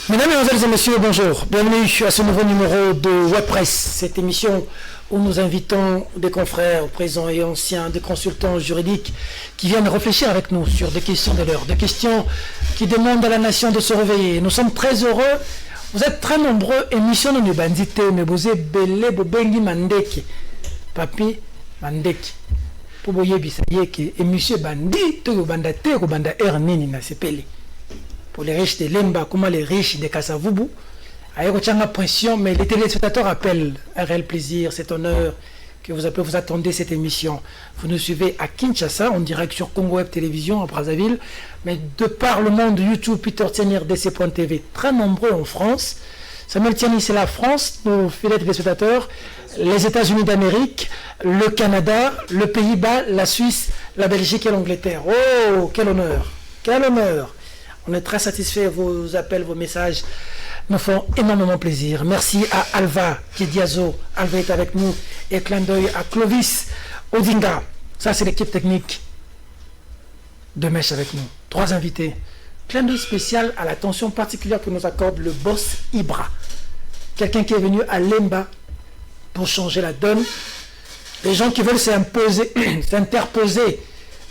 Mesdames, Mesdemoiselles et Messieurs, bonjour. Bienvenue à ce nouveau numéro de WebPress, cette émission où nous invitons des confrères présents et anciens, des consultants juridiques qui viennent réfléchir avec nous sur des questions de l'heure, des questions qui demandent à la nation de se réveiller. Nous sommes très heureux. Vous êtes très nombreux. Émission de bandité, mais vous êtes belé, bobengi mandeki. Papi mandeki. Pour vous yebisayeke, émission bandit, to bandate, ko banda ernini na sepeli. Pour les riches de Lemba, comme les riches de Kasavubu, avec une pression, mais les téléspectateurs appellent un réel plaisir, cet honneur que vous attendez cette émission. Vous nous suivez à Kinshasa, en direct sur Congo Web Télévision, à Brazzaville, mais de par le monde YouTube, Peter Tiani, RDC.tv, très nombreux en France. Samuel Tiani, c'est la France, nos fidèles téléspectateurs, les États-Unis d'Amérique, le Canada, le Pays-Bas, la Suisse, la Belgique et l'Angleterre. Oh, quel honneur, quel honneur! On est très satisfaits, vos appels, vos messages nous font énormément plaisir. Merci à Alva Kiediazo, Alva est avec nous, et clin d'œil à Clovis Odinga. Ça, c'est l'équipe technique de Mèche avec nous. 3 invités. Clin d'œil spécial à l'attention particulière que nous accorde le boss Ibra. Quelqu'un qui est venu à Lemba pour changer la donne. Les gens qui veulent s'interposer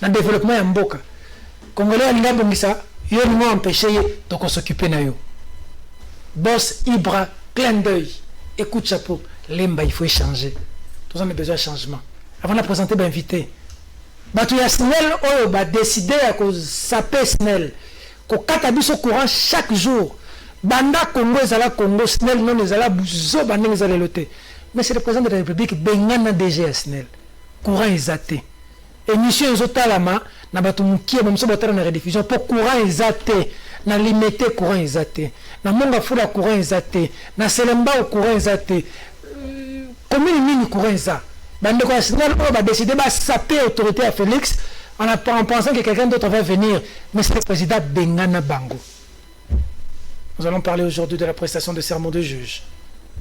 dans le développement en Mboka. Congolais à Lingabongisa. Yo nous empêché de s'occuper de yo. Boss Ibra, clin d'œil. Écoute chapeau, Lemba, il faut échanger. Tous on a besoin de changement. Avant de la présenter, invité. Batu ya Snell, oh, bah décider à cause sapé Snell. Ko katabis au courant chaque jour. Banda Congo, ezala Congo, Snell non ezala buzo, banda ezala loté. Mais c'est le président de la République, Bengana DG à Snell. Courant esaté. Et monsieur Ezotalama, na batu mukie même so batala na rediffusion pour courant esaté, na limité courant esaté, na monga fula courant esaté, na selemba courant esaté. Combien mini courant eza? Bande ko national on va décider ba saper autorité à Félix en pensant que quelqu'un d'autre va venir, mais c'est le président Bengana Bango. Nous allons parler aujourd'hui de la prestation de serment de juge,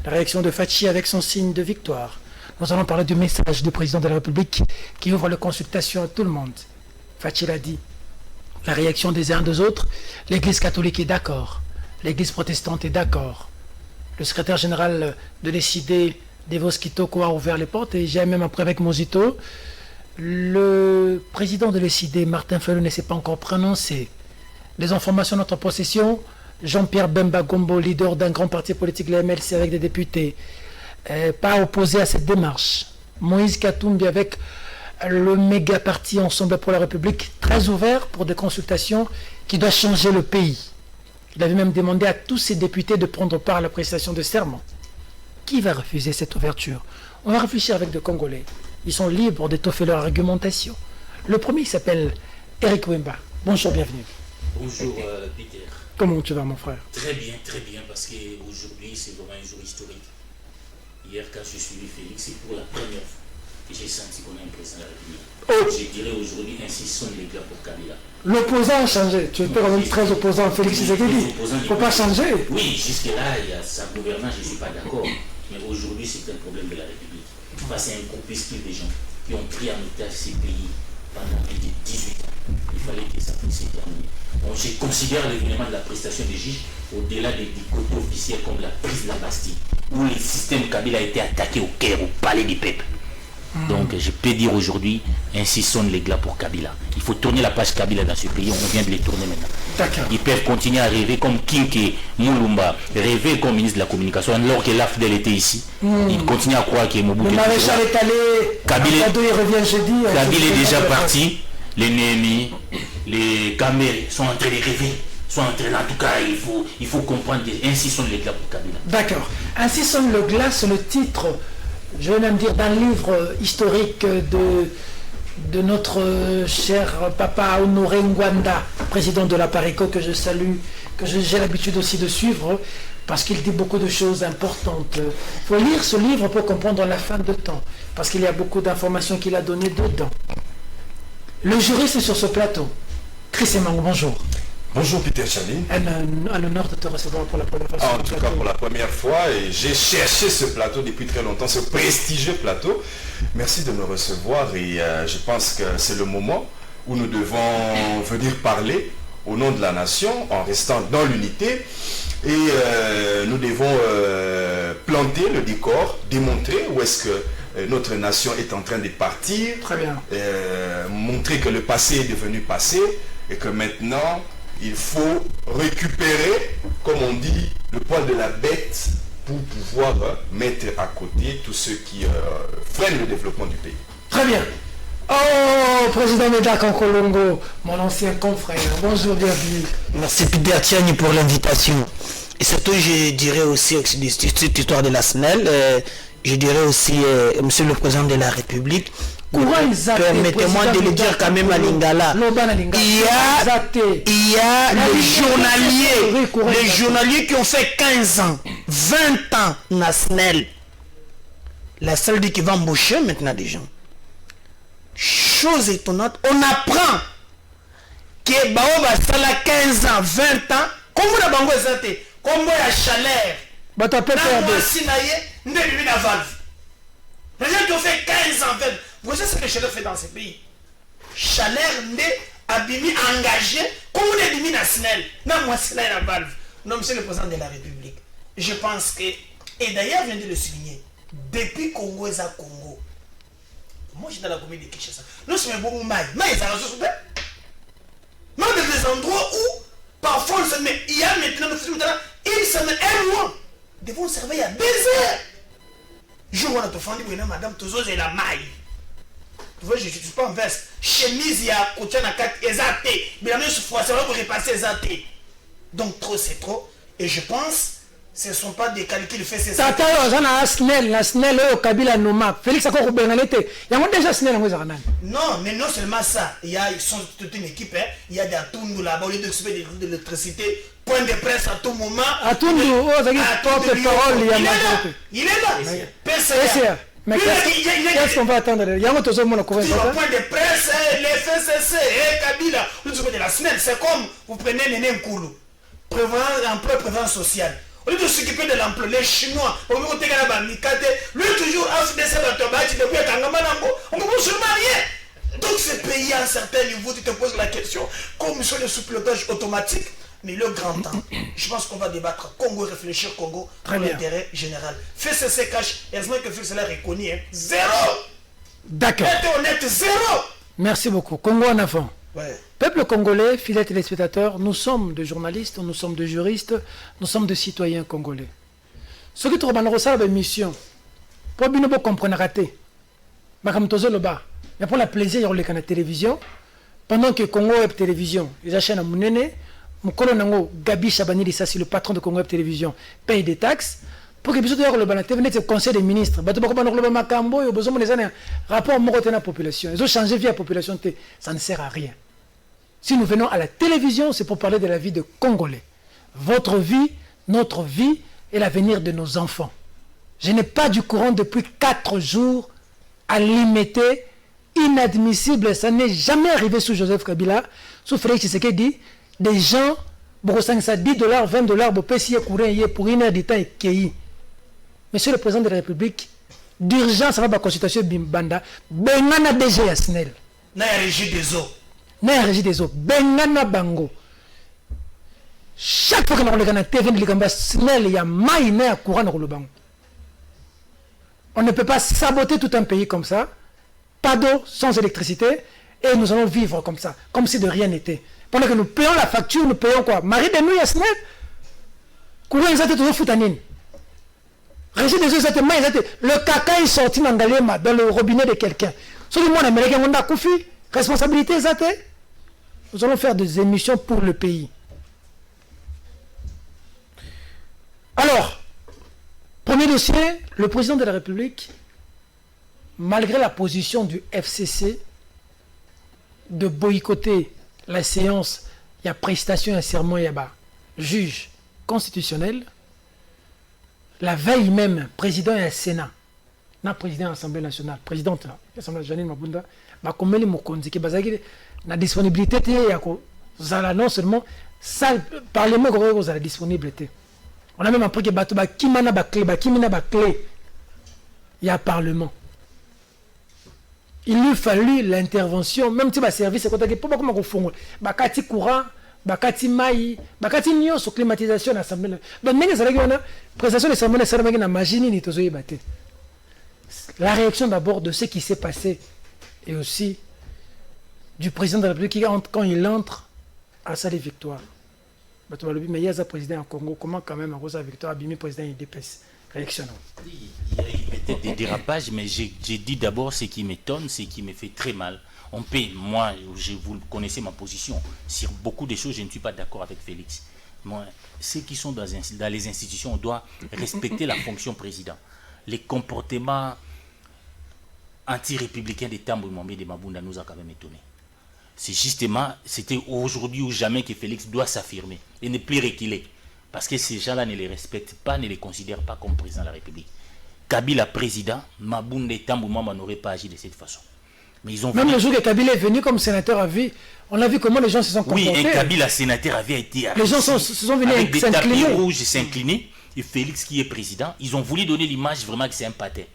la réaction de Fachi avec son signe de victoire. Nous allons parler du message du président de la République qui ouvre les consultations à tout le monde. Fachi l'a dit. La réaction des uns des autres, l'Église catholique est d'accord. L'Église protestante est d'accord. Le secrétaire général de l'ECD, Devos Kitoko, a ouvert les portes et j'ai même après avec Mozito. Le président de l'ECD, Martin Fayulu, ne s'est pas encore prononcé. Les informations de notre possession, Jean-Pierre Bemba Gombo, leader d'un grand parti politique, le MLC, avec des députés, pas opposé à cette démarche. Moïse Katumbi avec le méga parti Ensemble pour la République, très ouvert pour des consultations qui doivent changer le pays. Il avait même demandé à tous ses députés de prendre part à la prestation de serment. Qui va refuser cette ouverture? On va réfléchir avec des Congolais. Ils sont libres d'étoffer leur argumentation. Le premier s'appelle Eric Wemba. Bonjour, bienvenue. Bonjour Peter. Comment tu vas mon frère? Très bien, parce qu'aujourd'hui c'est vraiment un jour historique. Hier, quand je suivi Félix, c'est pour la première fois que j'ai senti qu'on a un président de la République. Oh. Je dirais aujourd'hui, ainsi sonne les gars pour Kabila. L'opposant a changé. Tu étais quand même très opposant à Félix Tshisekedi. Il ne faut pas changer. Oui, jusque-là, il y a sa gouvernance, je ne suis pas d'accord. Mais aujourd'hui, c'est un problème de la République. Face à un groupuscule de gens qui ont pris en otage ces pays pendant plus de 18 ans. Il fallait que ça puisse se terminer. Donc, je considère l'événement de la prestation des juges au-delà des côtés officiels comme la prise de la Bastille, où le système Kabila a été attaqué au Caire, au palais du peuple. Donc je peux dire aujourd'hui, ainsi sonnent les glas pour Kabila. Il faut tourner la page Kabila dans ce pays, on vient de les tourner maintenant. Ils peuvent continuer à rêver comme Kinke Moulumba, rêver comme ministre de la communication, alors que l'AFDEL était ici. Ils continuent à croire que Mobutu... Le maréchal est allé, Kabila est déjà parti, les Némi, les Kamé sont en train de rêver. En tout cas, il faut comprendre que ainsi sonne les glas pour Kabila. D'accord. Ainsi sonne le glas, c'est le titre, je vais même dire, d'un livre historique de notre cher papa Honoré Ngwanda, président de la Pareco, que je salue, que j'ai l'habitude aussi de suivre, parce qu'il dit beaucoup de choses importantes. Il faut lire ce livre pour comprendre la fin de temps, parce qu'il y a beaucoup d'informations qu'il a données dedans. Le juriste est sur ce plateau. Chris Emango, bonjour. Bonjour Peter Tiani. Un honneur de te recevoir pour la première fois. En tout cas pour la première fois, et j'ai cherché ce plateau depuis très longtemps, ce prestigieux plateau. Merci de me recevoir et je pense que c'est le moment où nous devons venir parler au nom de la nation en restant dans l'unité Et nous devons planter le décor, démontrer où est-ce que notre nation est en train de partir. Très bien. Montrer que le passé est devenu passé et que maintenant, il faut récupérer, comme on dit, le poil de la bête pour pouvoir mettre à côté tous ceux qui freinent le développement du pays. Très bien. Oh, Président Médard Kankolongo, mon ancien confrère, bonjour, bienvenue. Merci Peter Tiani pour l'invitation. Et surtout, je dirais aussi, cette histoire de la SNEL, je dirais aussi, Monsieur le Président de la République, permettez-moi de le dire quand même à Lingala. Il y a les journaliers qui ont fait 15 ans, 20 ans na SNEL. La SNEL dit qu'il va embaucher maintenant des gens. Chose étonnante, on apprend que Baoba Sala 15 ans, 20 ans, comme vous l'avez dit, comme vous la chaleur, Bah, t'as pas peur de... les gens qui ont fait 15 ans, 20 ans, vous savez ce que Chaleur fait dans ce pays? Chaleur n'est abîmé, engagé, comme on est abîmé dans SNEL, non, moi c'est là la valve. Non, monsieur le président de la République, je pense que, et d'ailleurs, je viens de le souligner, depuis Congo et Congo, moi je suis dans la commune de Kinshasa, nous sommes beaucoup mailles, mais ça va se souper. Même des endroits où, parfois, on se met, il y a maintenant, une semaine, un mois, devons servir à 2 heures. Je vois notre femme, madame, toujours j'ai la maille. Tu vois, je ne suis pas en veste. Chemise, il y a côté à 4 exaté. Mais la même fois, c'est vrai pour repasser exaté. Donc, trop, c'est trop. Et je pense, ce ne sont pas des calculs faits, c'est ça. Tata, la SNEL, au Kabila Noma. Félix Akoko Bengalete. Il y a déjà SNEL en Zaranan. Non, mais non seulement ça. Ils sont toute une équipe. Hein. Il y a des Atundu là-bas, au lieu d'occuper des groupes d'électricité. Point de presse à tout moment. Atundu, porte-parole, il est là. PCA. Mais qu'est-ce qu'on va attendre? Il y a un autre homme point de presse, les FCC, Kabila. Nous sommes de la SNEL. C'est comme vous prenez Néné Nkoulou. Prévoyance sociale. Au lieu de s'occuper de l'emploi, les Chinois, on veut que lui toujours a fait des sabatobates, depuis on ne peut seulement rien. Donc ce pays à un certain niveau, tu te poses la question, comme sur le sous-pilotage automatique, mais le grand temps, je pense qu'on va débattre Congo, réfléchir Congo pour l'intérêt général. FCC cash, heureusement que FCC l'a reconnu, hein. 0. D'accord. Être honnête, 0. Merci beaucoup. Congo en avant. Ouais. Peuple congolais, fidèles téléspectateurs, nous sommes des journalistes, nous sommes des juristes, nous sommes des citoyens congolais. Ce qui trouve dans la mission, pour bien nous comprendre raté, mais pour la plaisir de la télévision, pendant que Congo Web Télévision, les achètent à Mounene, mon colonel Gabi Chabani, c'est le patron de Congo Web Télévision, paye des taxes. Pour que les gens le conseil des ministres, rapport à la population, ils ont changé via la population, ça ne sert à rien. Si nous venons à la télévision, c'est pour parler de la vie de Congolais. Votre vie, notre vie et l'avenir de nos enfants. Je n'ai pas du courant depuis 4 jours à limiter, inadmissible. Ça n'est jamais arrivé sous Joseph Kabila, sous Félix Tshisekedi. Des gens, ça 10 $, 20 $, pour une heure de temps et qui. Monsieur le Président de la République, d'urgence, ça va consultation Bimbanda, Bengana DG Asnel. Na régie des eaux. Na régie des eaux. Bengana Bango. Chaque fois que nous regardons la TV, nous regardons Snel, il y a maïna à courant dans le banc. On ne peut pas saboter tout un pays comme ça, pas d'eau, sans électricité, et nous allons vivre comme ça, comme si de rien n'était. Pendant que nous payons la facture, nous payons quoi? Marie de nous, Snel. Courant, ils ont toujours foutanine. Régis des eaux, le caca est sorti dans le robinet de quelqu'un. Ce que moi, en Amérique, on a confié. Responsabilité, nous allons faire des émissions pour le pays. Alors, premier dossier, le président de la République, malgré la position du FCC de boycotter la séance, il y a prestation et serment, il y a juge constitutionnel, la veille même, président et Sénat, na président de l'Assemblée nationale, présidente de l'Assemblée Janine Mabunda, bakomeli mokonzi ki bazaki na disponibilité ya ko zala non seulement salle parlement ko zala disponibilité. On a même appris que bato ba kimana ba clé il y a parlement. Il lui fallut l'intervention même si ba service ko ta ke pas comment ko fongo ba kati courant bakati mai bakati nyonso climatisation na assemblée donc ndenge ezalaki wana présentation de sermon esalamaki na magie nini tozoyeba te. La réaction d'abord de ce qui s'est passé et aussi du président de la République quand il entre à sa victoire. Mais il y a un président en Congo, comment quand même à sa victoire abîmé président IDPS réaction. Il y a eu peut-être des dérapages, mais j'ai dit d'abord ce qui m'étonne, ce qui me fait très mal. On peut, moi, vous connaissez ma position, sur beaucoup de choses, je ne suis pas d'accord avec Félix. Moi, ceux qui sont dans les institutions, on doit respecter la fonction président. Les comportements anti-républicains des Tambo Mwamba de Mabunda nous a quand même étonnés. C'est justement, c'était aujourd'hui ou jamais que Félix doit s'affirmer et ne plus reculer. Parce que ces gens-là ne les respectent pas, ne les considèrent pas comme président de la République. Kabila président, Mabunda et Tambo Mwamba n'auraient pas agi de cette façon. Mais ils ont même le jour que Kabila est venu comme sénateur à vie, on a vu comment les gens se sont comportés. Oui, un Kabila sénateur à vie a été les gens se sont venus avec des s'incliner. tapis rouges et s'incliner. Et Félix qui est président, ils ont voulu donner l'image vraiment que c'est un pâté.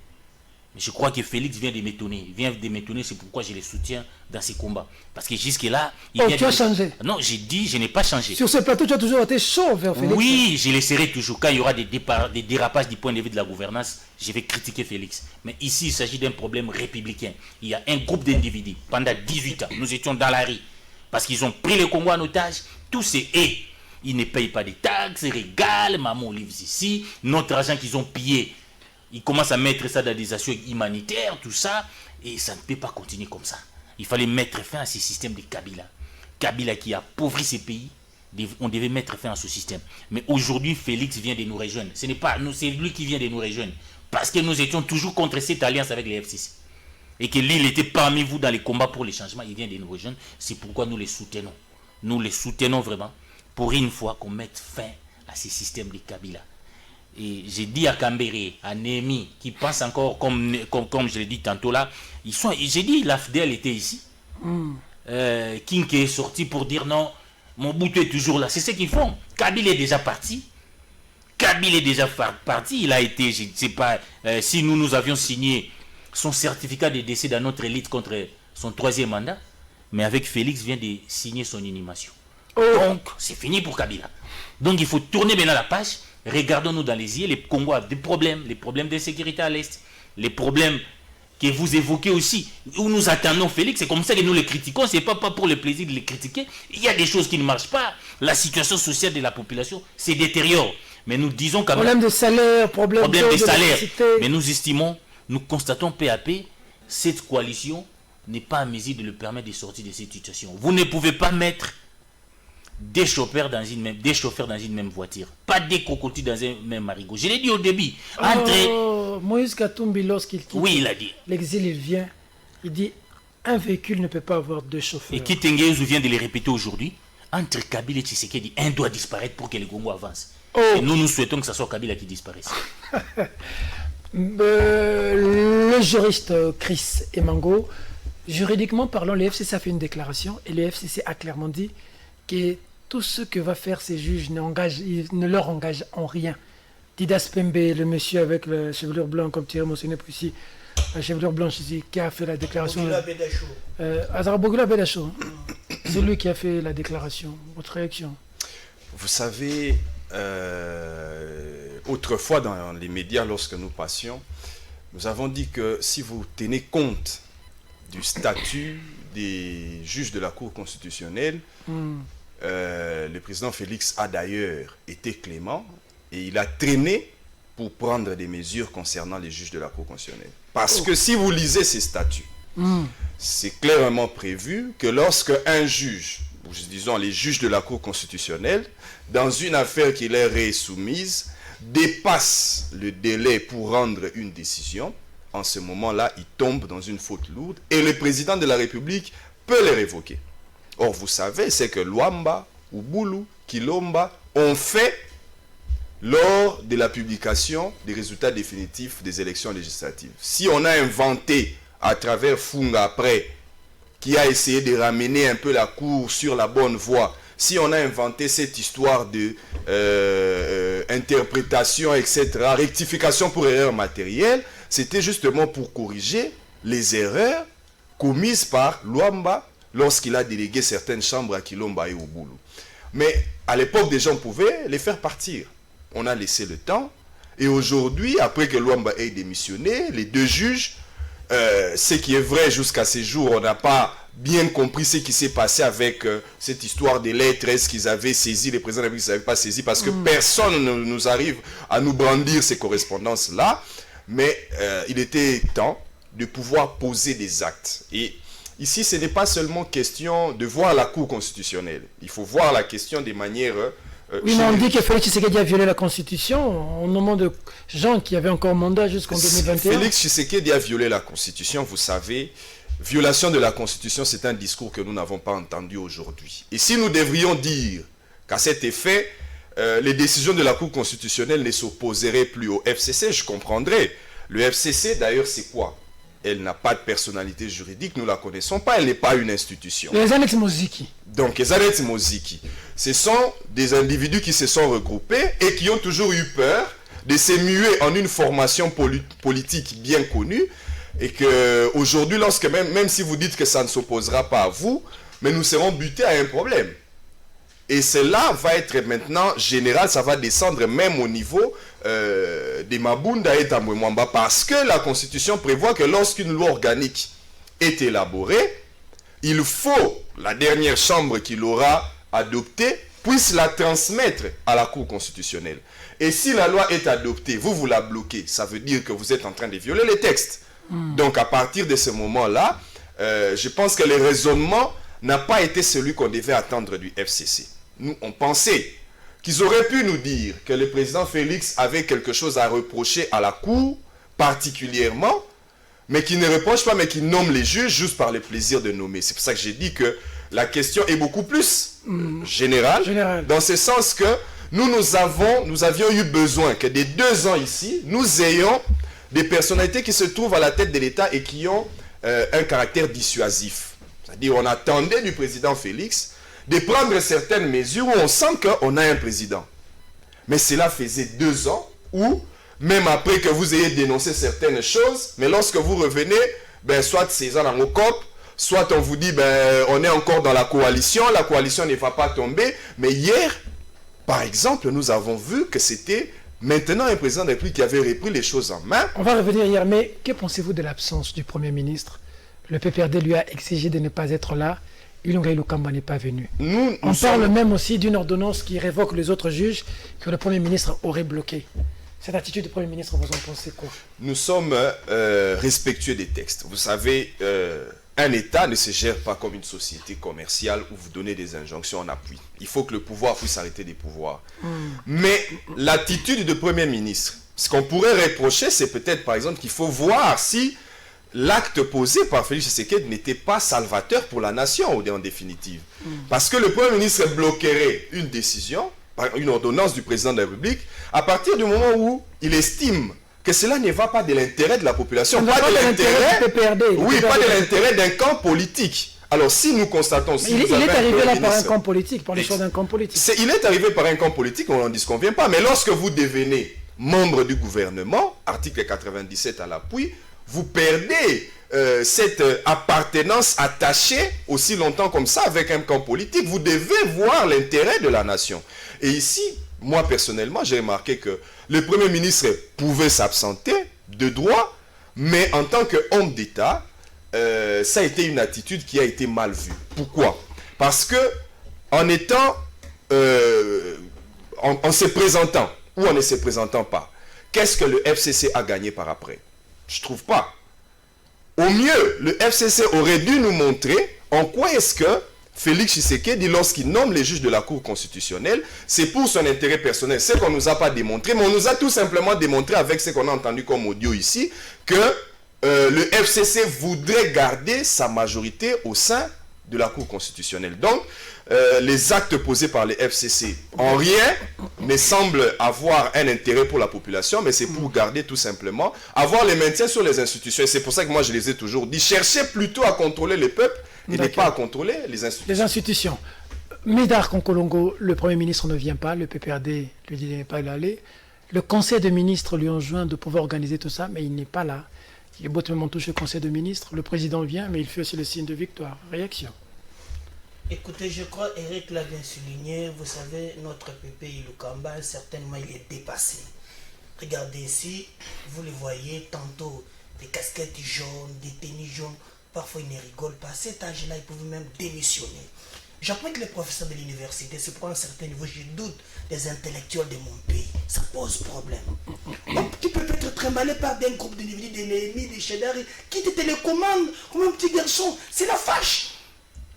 Mais je crois que Félix vient de m'étonner. Il vient de m'étonner, c'est pourquoi je les soutiens dans ces combats. Parce que jusque-là... tu as changé. Non, j'ai dit, je n'ai pas changé. Sur ce plateau, tu as toujours été chaud vers Félix. Oui, je le serai toujours. Quand il y aura des dérapages du point de vue de la gouvernance, je vais critiquer Félix. Mais ici, il s'agit d'un problème républicain. Il y a un groupe d'individus. Pendant 18 ans, nous étions dans la rue. Parce qu'ils ont pris le Congo en otage. Tous ces haies. Ils ne payent pas des taxes, ils régalent, maman Olive ici. Notre argent qu'ils ont pillé, ils commencent à mettre ça dans des actions humanitaires, tout ça. Et ça ne peut pas continuer comme ça. Il fallait mettre fin à ce système de Kabila. Kabila qui a appauvri ces pays, on devait mettre fin à ce système. Mais aujourd'hui, Félix vient de nous rejoindre. Ce n'est pas nous, c'est lui qui vient de nous rejoindre. Parce que nous étions toujours contre cette alliance avec les FCC. Et que lui, il était parmi vous dans les combats pour les changements. Il vient de nous rejoindre. C'est pourquoi nous les soutenons. Nous les soutenons vraiment. Pour une fois qu'on mette fin à ces systèmes de Kabila. Et j'ai dit à Kambere, à Némi, qui pense encore comme je l'ai dit tantôt là, j'ai dit l'AFDL était ici. King est sorti pour dire non, Mobutu est toujours là. C'est ce qu'ils font. Kabila est déjà parti. Kabila est déjà parti. Il a été, je ne sais pas, si nous avions signé son certificat de décès dans notre élite contre son 3e mandat, mais avec Félix vient de signer son inhumation. Donc, c'est fini pour Kabila. Donc, il faut tourner maintenant la page. Regardons-nous dans les yeux. Les Congos ont des problèmes. Les problèmes de sécurité à l'Est. Les problèmes que vous évoquez aussi. Où nous attendons Félix. C'est comme ça que nous les critiquons. Ce n'est pas pour le plaisir de les critiquer. Il y a des choses qui ne marchent pas. La situation sociale de la population se détériore. Mais nous disons quand même... Problème de salaire, problème de salaire. Mais nous estimons, nous constatons peu à peu, cette coalition n'est pas à mesure de le permettre de sortir de cette situation. Vous ne pouvez pas mettre des chauffeurs dans une même voiture, pas des cocotiers dans un même marigot. Je l'ai dit au début. Moïse Katumbi, lorsqu'il quitte l'exil, il vient, il dit un véhicule ne peut pas avoir 2 chauffeurs. Et Kitengezou vient de le répéter aujourd'hui. Entre Kabila et Tshisekedi, un doit disparaître pour que le Congo avance. Et nous souhaitons que ce soit Kabila qui disparaisse. Le juriste Chris Emango, juridiquement parlant, le FCC a fait une déclaration et le FCC a clairement dit que tout ce que va faire ces juges ne leur engage en rien. Didas Pembe, le monsieur avec la chevelure blanche, comme Thierry mentionné ici, la chevelure blanche ici, qui a fait la déclaration. Azara Bedacho. C'est lui qui a fait la déclaration. Votre réaction? Vous savez, autrefois dans les médias, lorsque nous passions, nous avons dit que si vous tenez compte du statut des juges de la Cour constitutionnelle, le président Félix a d'ailleurs été clément et il a traîné pour prendre des mesures concernant les juges de la Cour constitutionnelle. Parce que si vous lisez ces statuts, c'est clairement prévu que lorsque un juge, disons les juges de la Cour constitutionnelle, dans une affaire qui leur est soumise, dépasse le délai pour rendre une décision, en ce moment-là, il tombe dans une faute lourde et le président de la République peut les révoquer. Or, vous savez, c'est que Luamba, Ubulu, Kilomba ont fait lors de la publication des résultats définitifs des élections législatives. Si on a inventé à travers Funga après, qui a essayé de ramener un peu la Cour sur la bonne voie, si on a inventé cette histoire de interprétation, etc., rectification pour erreur matérielle, c'était justement pour corriger les erreurs commises par Luamba lorsqu'il a délégué certaines chambres à Kilomba et Ubulu. Mais à l'époque, des gens pouvaient les faire partir. On a laissé le temps. Et aujourd'hui, après que Luamba ait démissionné, les deux juges, ce qui est vrai jusqu'à ces jours, on n'a pas bien compris ce qui s'est passé avec cette histoire des lettres. Est-ce qu'ils avaient saisi, les présidents de la République n'avaient pas saisi, parce que personne ne nous arrive à nous brandir ces correspondances-là. Mais il était temps de pouvoir poser des actes. Et ici, ce n'est pas seulement question de voir la Cour constitutionnelle. Il faut voir la question de manière... oui, mais on dit que Félix Tshisekedi a violé la Constitution au nom de gens qui avaient encore mandat jusqu'en 2021. Félix Tshisekedi a violé la Constitution, vous savez. Violation de la Constitution, c'est un discours que nous n'avons pas entendu aujourd'hui. Et si nous devrions dire qu'à cet effet, les décisions de la Cour constitutionnelle ne s'opposeraient plus au FCC, je comprendrais. Le FCC, d'ailleurs, c'est quoi? Elle n'a pas de personnalité juridique, nous ne la connaissons pas, elle n'est pas une institution. Les Annexes Moziki. Donc, les Annexes Moziki, ce sont des individus qui se sont regroupés et qui ont toujours eu peur de se muer en une formation politique bien connue, et qu'aujourd'hui, lorsque même si vous dites que ça ne s'opposera pas à vous, mais nous serons butés à un problème. Et cela va être maintenant général, ça va descendre même au niveau des Mabunda et Tambouemwamba, parce que la Constitution prévoit que lorsqu'une loi organique est élaborée, il faut la dernière chambre qui l'aura adoptée puisse la transmettre à la Cour constitutionnelle. Et si la loi est adoptée, vous la bloquez, ça veut dire que vous êtes en train de violer les textes. Donc à partir de ce moment-là, je pense que le raisonnement n'a pas été celui qu'on devait attendre du FCC. Nous, on pensait qu'ils auraient pu nous dire que le président Félix avait quelque chose à reprocher à la Cour, particulièrement, mais qui ne reproche pas, mais qui nomme les juges juste par le plaisir de nommer. C'est pour ça que j'ai dit que la question est beaucoup plus générale, dans ce sens que nous avions eu besoin que des 2 ans ici, nous ayons des personnalités qui se trouvent à la tête de l'État et qui ont un caractère dissuasif. C'est-à-dire, on attendait du président Félix de prendre certaines mesures où on sent qu'on a un président. Mais cela faisait 2 ans où, même après que vous ayez dénoncé certaines choses, mais lorsque vous revenez, soit c'est dans le COP, soit on vous dit, on est encore dans la coalition ne va pas tomber. Mais hier, par exemple, nous avons vu que c'était maintenant un président de la République qui avait repris les choses en main. On va revenir hier, mais que pensez-vous de l'absence du Premier ministre? Le PPRD lui a exigé de ne pas être là. Ilunga Ilukamba n'est pas venu. On parle même aussi d'une ordonnance qui révoque les autres juges que le Premier ministre aurait bloqué. Cette attitude du Premier ministre, vous en pensez quoi? Nous sommes respectueux des textes. Vous savez, un État ne se gère pas comme une société commerciale où vous donnez des injonctions en appui. Il faut que le pouvoir puisse arrêter des pouvoirs. Mais l'attitude du Premier ministre, ce qu'on pourrait reprocher, c'est peut-être par exemple qu'il faut voir si l'acte posé par Félix Tshisekedi n'était pas salvateur pour la nation, en définitive. Parce que le Premier ministre bloquerait une décision, une ordonnance du président de la République, à partir du moment où il estime que cela ne va pas de l'intérêt de la population, pas de l'intérêt d'un camp politique. Alors si nous constatons... il est arrivé là par un camp politique, par les choix d'un camp politique. Il est arrivé par un camp politique, on n'en disconvient pas, mais lorsque vous devenez membre du gouvernement, article 97 à l'appui, vous perdez cette appartenance attachée aussi longtemps comme ça avec un camp politique. Vous devez voir l'intérêt de la nation. Et ici, moi personnellement, j'ai remarqué que le Premier ministre pouvait s'absenter de droit, mais en tant qu'homme d'État, ça a été une attitude qui a été mal vue. Pourquoi? Parce que en étant, en se présentant, ou en ne se présentant pas, qu'est-ce que le FCC a gagné par après? Je ne trouve pas. Au mieux, le FCC aurait dû nous montrer en quoi est-ce que Félix Tshisekedi, lorsqu'il nomme les juges de la Cour constitutionnelle, c'est pour son intérêt personnel. C'est qu'on ne nous a pas démontré, mais on nous a tout simplement démontré avec ce qu'on a entendu comme audio ici, que le FCC voudrait garder sa majorité au sein de la Cour constitutionnelle. Donc, les actes posés par les FCC en rien ne semblent avoir un intérêt pour la population, mais c'est pour garder tout simplement, avoir les maintiens sur les institutions. Et c'est pour ça que moi je les ai toujours dit, cherchez plutôt à contrôler les peuples et ne pas à contrôler les institutions. Les institutions. Médard Konkolongo, le Premier ministre ne vient pas, le PPRD lui dit qu'il n'est pas allé. Le Conseil de ministres lui enjoint de pouvoir organiser tout ça, mais il n'est pas là. Il est bottement touché au Conseil de ministres. Le président vient, mais il fait aussi le signe de victoire. Réaction. Écoutez, je crois Eric l'a bien souligné. Vous savez, notre PPI Lukamba, certainement, il est dépassé. Regardez ici, vous le voyez, tantôt des casquettes jaunes, des tennis jaunes. Parfois, ils ne rigolent pas. À cet âge-là, ils peuvent même démissionner. J'apprends que les professeurs de l'université, c'est pour un certain niveau, je doute des intellectuels de mon pays. Ça pose problème. Donc, tu peux être trimballé par des groupes d'individus, des Néhémie, des Chedari, qui te télécommandent comme un petit garçon. C'est la fâche.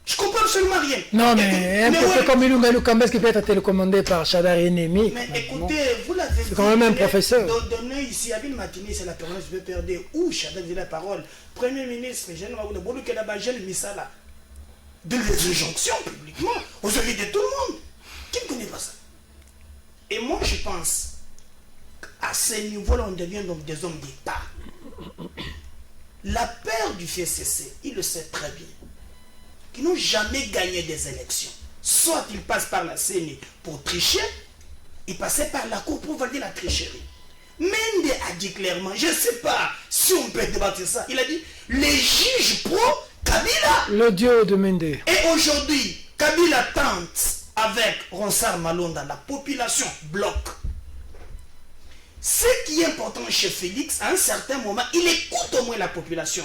Je comprends absolument rien. Non, mais un peu comme Ilunga Lukamba qui peut être télécommandé par Chadar et Ennemi. Mais écoutez, vous l'avez dit. C'est quand même un professeur. Donnez ici, à une matinée, c'est la permanence, je vais perdre. Où Chadar dit la parole? Premier ministre, je ne sais pas, je ne sais pas, de les injonctions publiquement aux yeux de tout le monde. Qui ne connaît pas ça? Et moi, je pense qu'à ce niveau-là, on devient donc des hommes d'État. La paire du FCC, il le sait très bien, qui n'ont jamais gagné des élections. Soit ils passent par la CENI pour tricher, ils passaient par la Cour pour valider la tricherie. Mende a dit clairement, je ne sais pas si on peut débattre ça, il a dit, les juges pro Kabila. L'audio de Mende. Et aujourd'hui, Kabila tente avec Ronsard Malonda, la population bloque. Ce qui est important chez Félix, à un certain moment, il écoute au moins la population.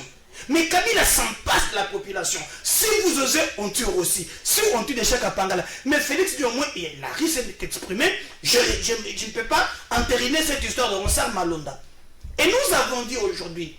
Mais Kabila s'en passe la population. Si vous osez, on tue aussi. Si on tue des chèques à Pangala. Mais Félix dit au moins, il a risque d'exprimer, je ne peux pas entériner cette histoire de Ronsard Malonda. Et nous avons dit aujourd'hui,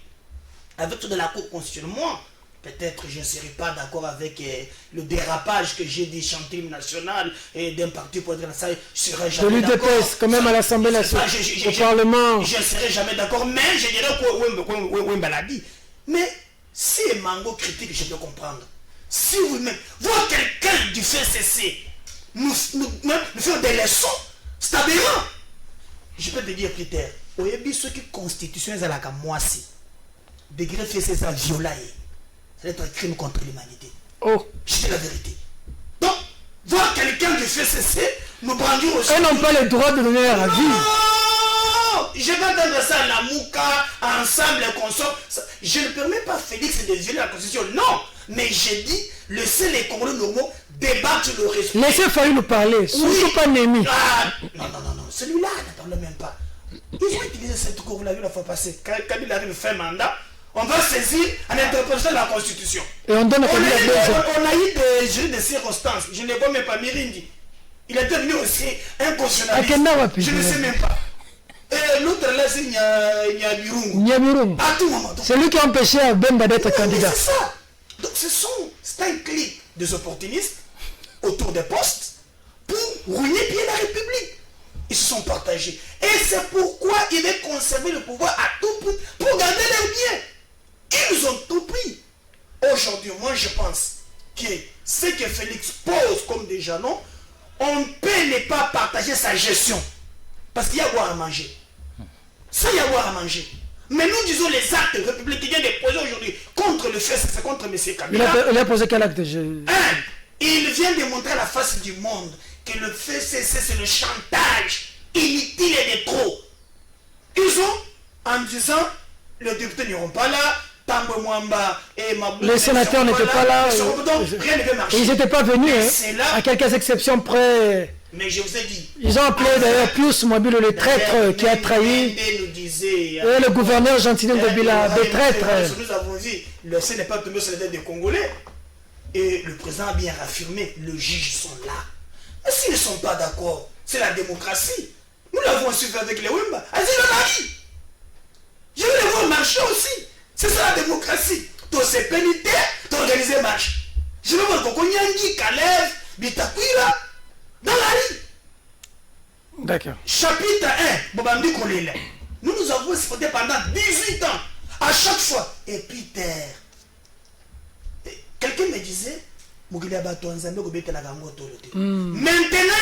avec tout de la Cour constitutionnelle, moi, peut-être je ne serai pas d'accord avec le dérapage que j'ai dit chanter l'hymne national et d'un parti pour dire ça, je serai jamais d'accord. De l'UDPS, quand même à l'Assemblée nationale, au Parlement. Je ne serai jamais d'accord, mais je dirais que Wemba l'a dit. Mais si Mango critique, je peux comprendre. Si vous-même, voir quelqu'un du FCC nous faire des leçons, c'est aberrant. Je peux te dire, Peter, au Yebi, ceux qui constitution est à la Kamoisi, degré FCC, ça violé. C'est un crime contre l'humanité. Oh. Je dis la vérité. Donc, voir quelqu'un du FCC nous brandir aussi. Elles n'ont pas le droit de donner leur avis. Non, je vais entendre ça à la Mouka, ensemble, consort. Je ne permets pas Félix de violer la constitution. Non, mais j'ai dit, laissez les Congolais normaux débattre le respect. Laissez Faye nous parler, surtout pas Némi. Ah, non, celui-là ne parle même pas. Ils ont utilisé cette cour, vous l'avez vu la fois passée. Quand il arrive fin mandat, on va saisir en interprétation de la Constitution. Et on donne on a eu des jurys de circonstances. Je ne vois même pas Mirindi. Il est devenu aussi un constitutionnaliste. Je ne sais même pas. Et l'autre là, c'est Nyabirungu. À tout moment. C'est lui qui a empêché Bemba d'être candidat. C'est ça. Donc c'est un clic des opportunistes autour des postes pour ruiner bien la République. Ils se sont partagés. Et c'est pourquoi ils veulent conserver le pouvoir à tout prix pour garder leurs biens. Ils ont tout pris. Aujourd'hui, moi je pense que ce que Félix pose comme des jalons, on peut ne pas partager sa gestion. Parce qu'il y a à boire à manger. Ça, il y a à boire à manger. Mais nous disons les actes républicains qu'il vient de poser aujourd'hui contre le fait, c'est contre M. Kabila. Il a posé quel acte? Il vient de montrer à la face du monde que le fait, c'est le chantage inutile et de trop. Ils ont, en disant, les députés n'iront pas là, Tambo Mwamba et Mabou. Les sénateurs n'étaient pas là. Donc, rien ne peut marcher. Ils n'étaient pas venus, à quelques exceptions près. Mais je vous ai dit. Ils ont appelé d'ailleurs plus Mobile le traître qui a trahi. Et le gouverneur Gentilin Kabila, des traîtres. Nous avons dit, le C n'est pas tombé sur les têtes des Congolais. Et le président a bien affirmé, les juges sont là. Mais s'ils ne sont pas d'accord, c'est la démocratie. Nous l'avons su faire avec les Wimba. Allez-y, le mari. Je vais les voir marcher aussi. C'est ça la démocratie. Tu sais péniter, tu organiser marche. Je vais voir Kokonyangi, Kalev, Bitakwira, dans la rue. D'accord. Chapitre 1, Bobambi Kolele. Nous avons supporté pendant 18 ans. À chaque fois. Et Peter. Quelqu'un me disait, maintenant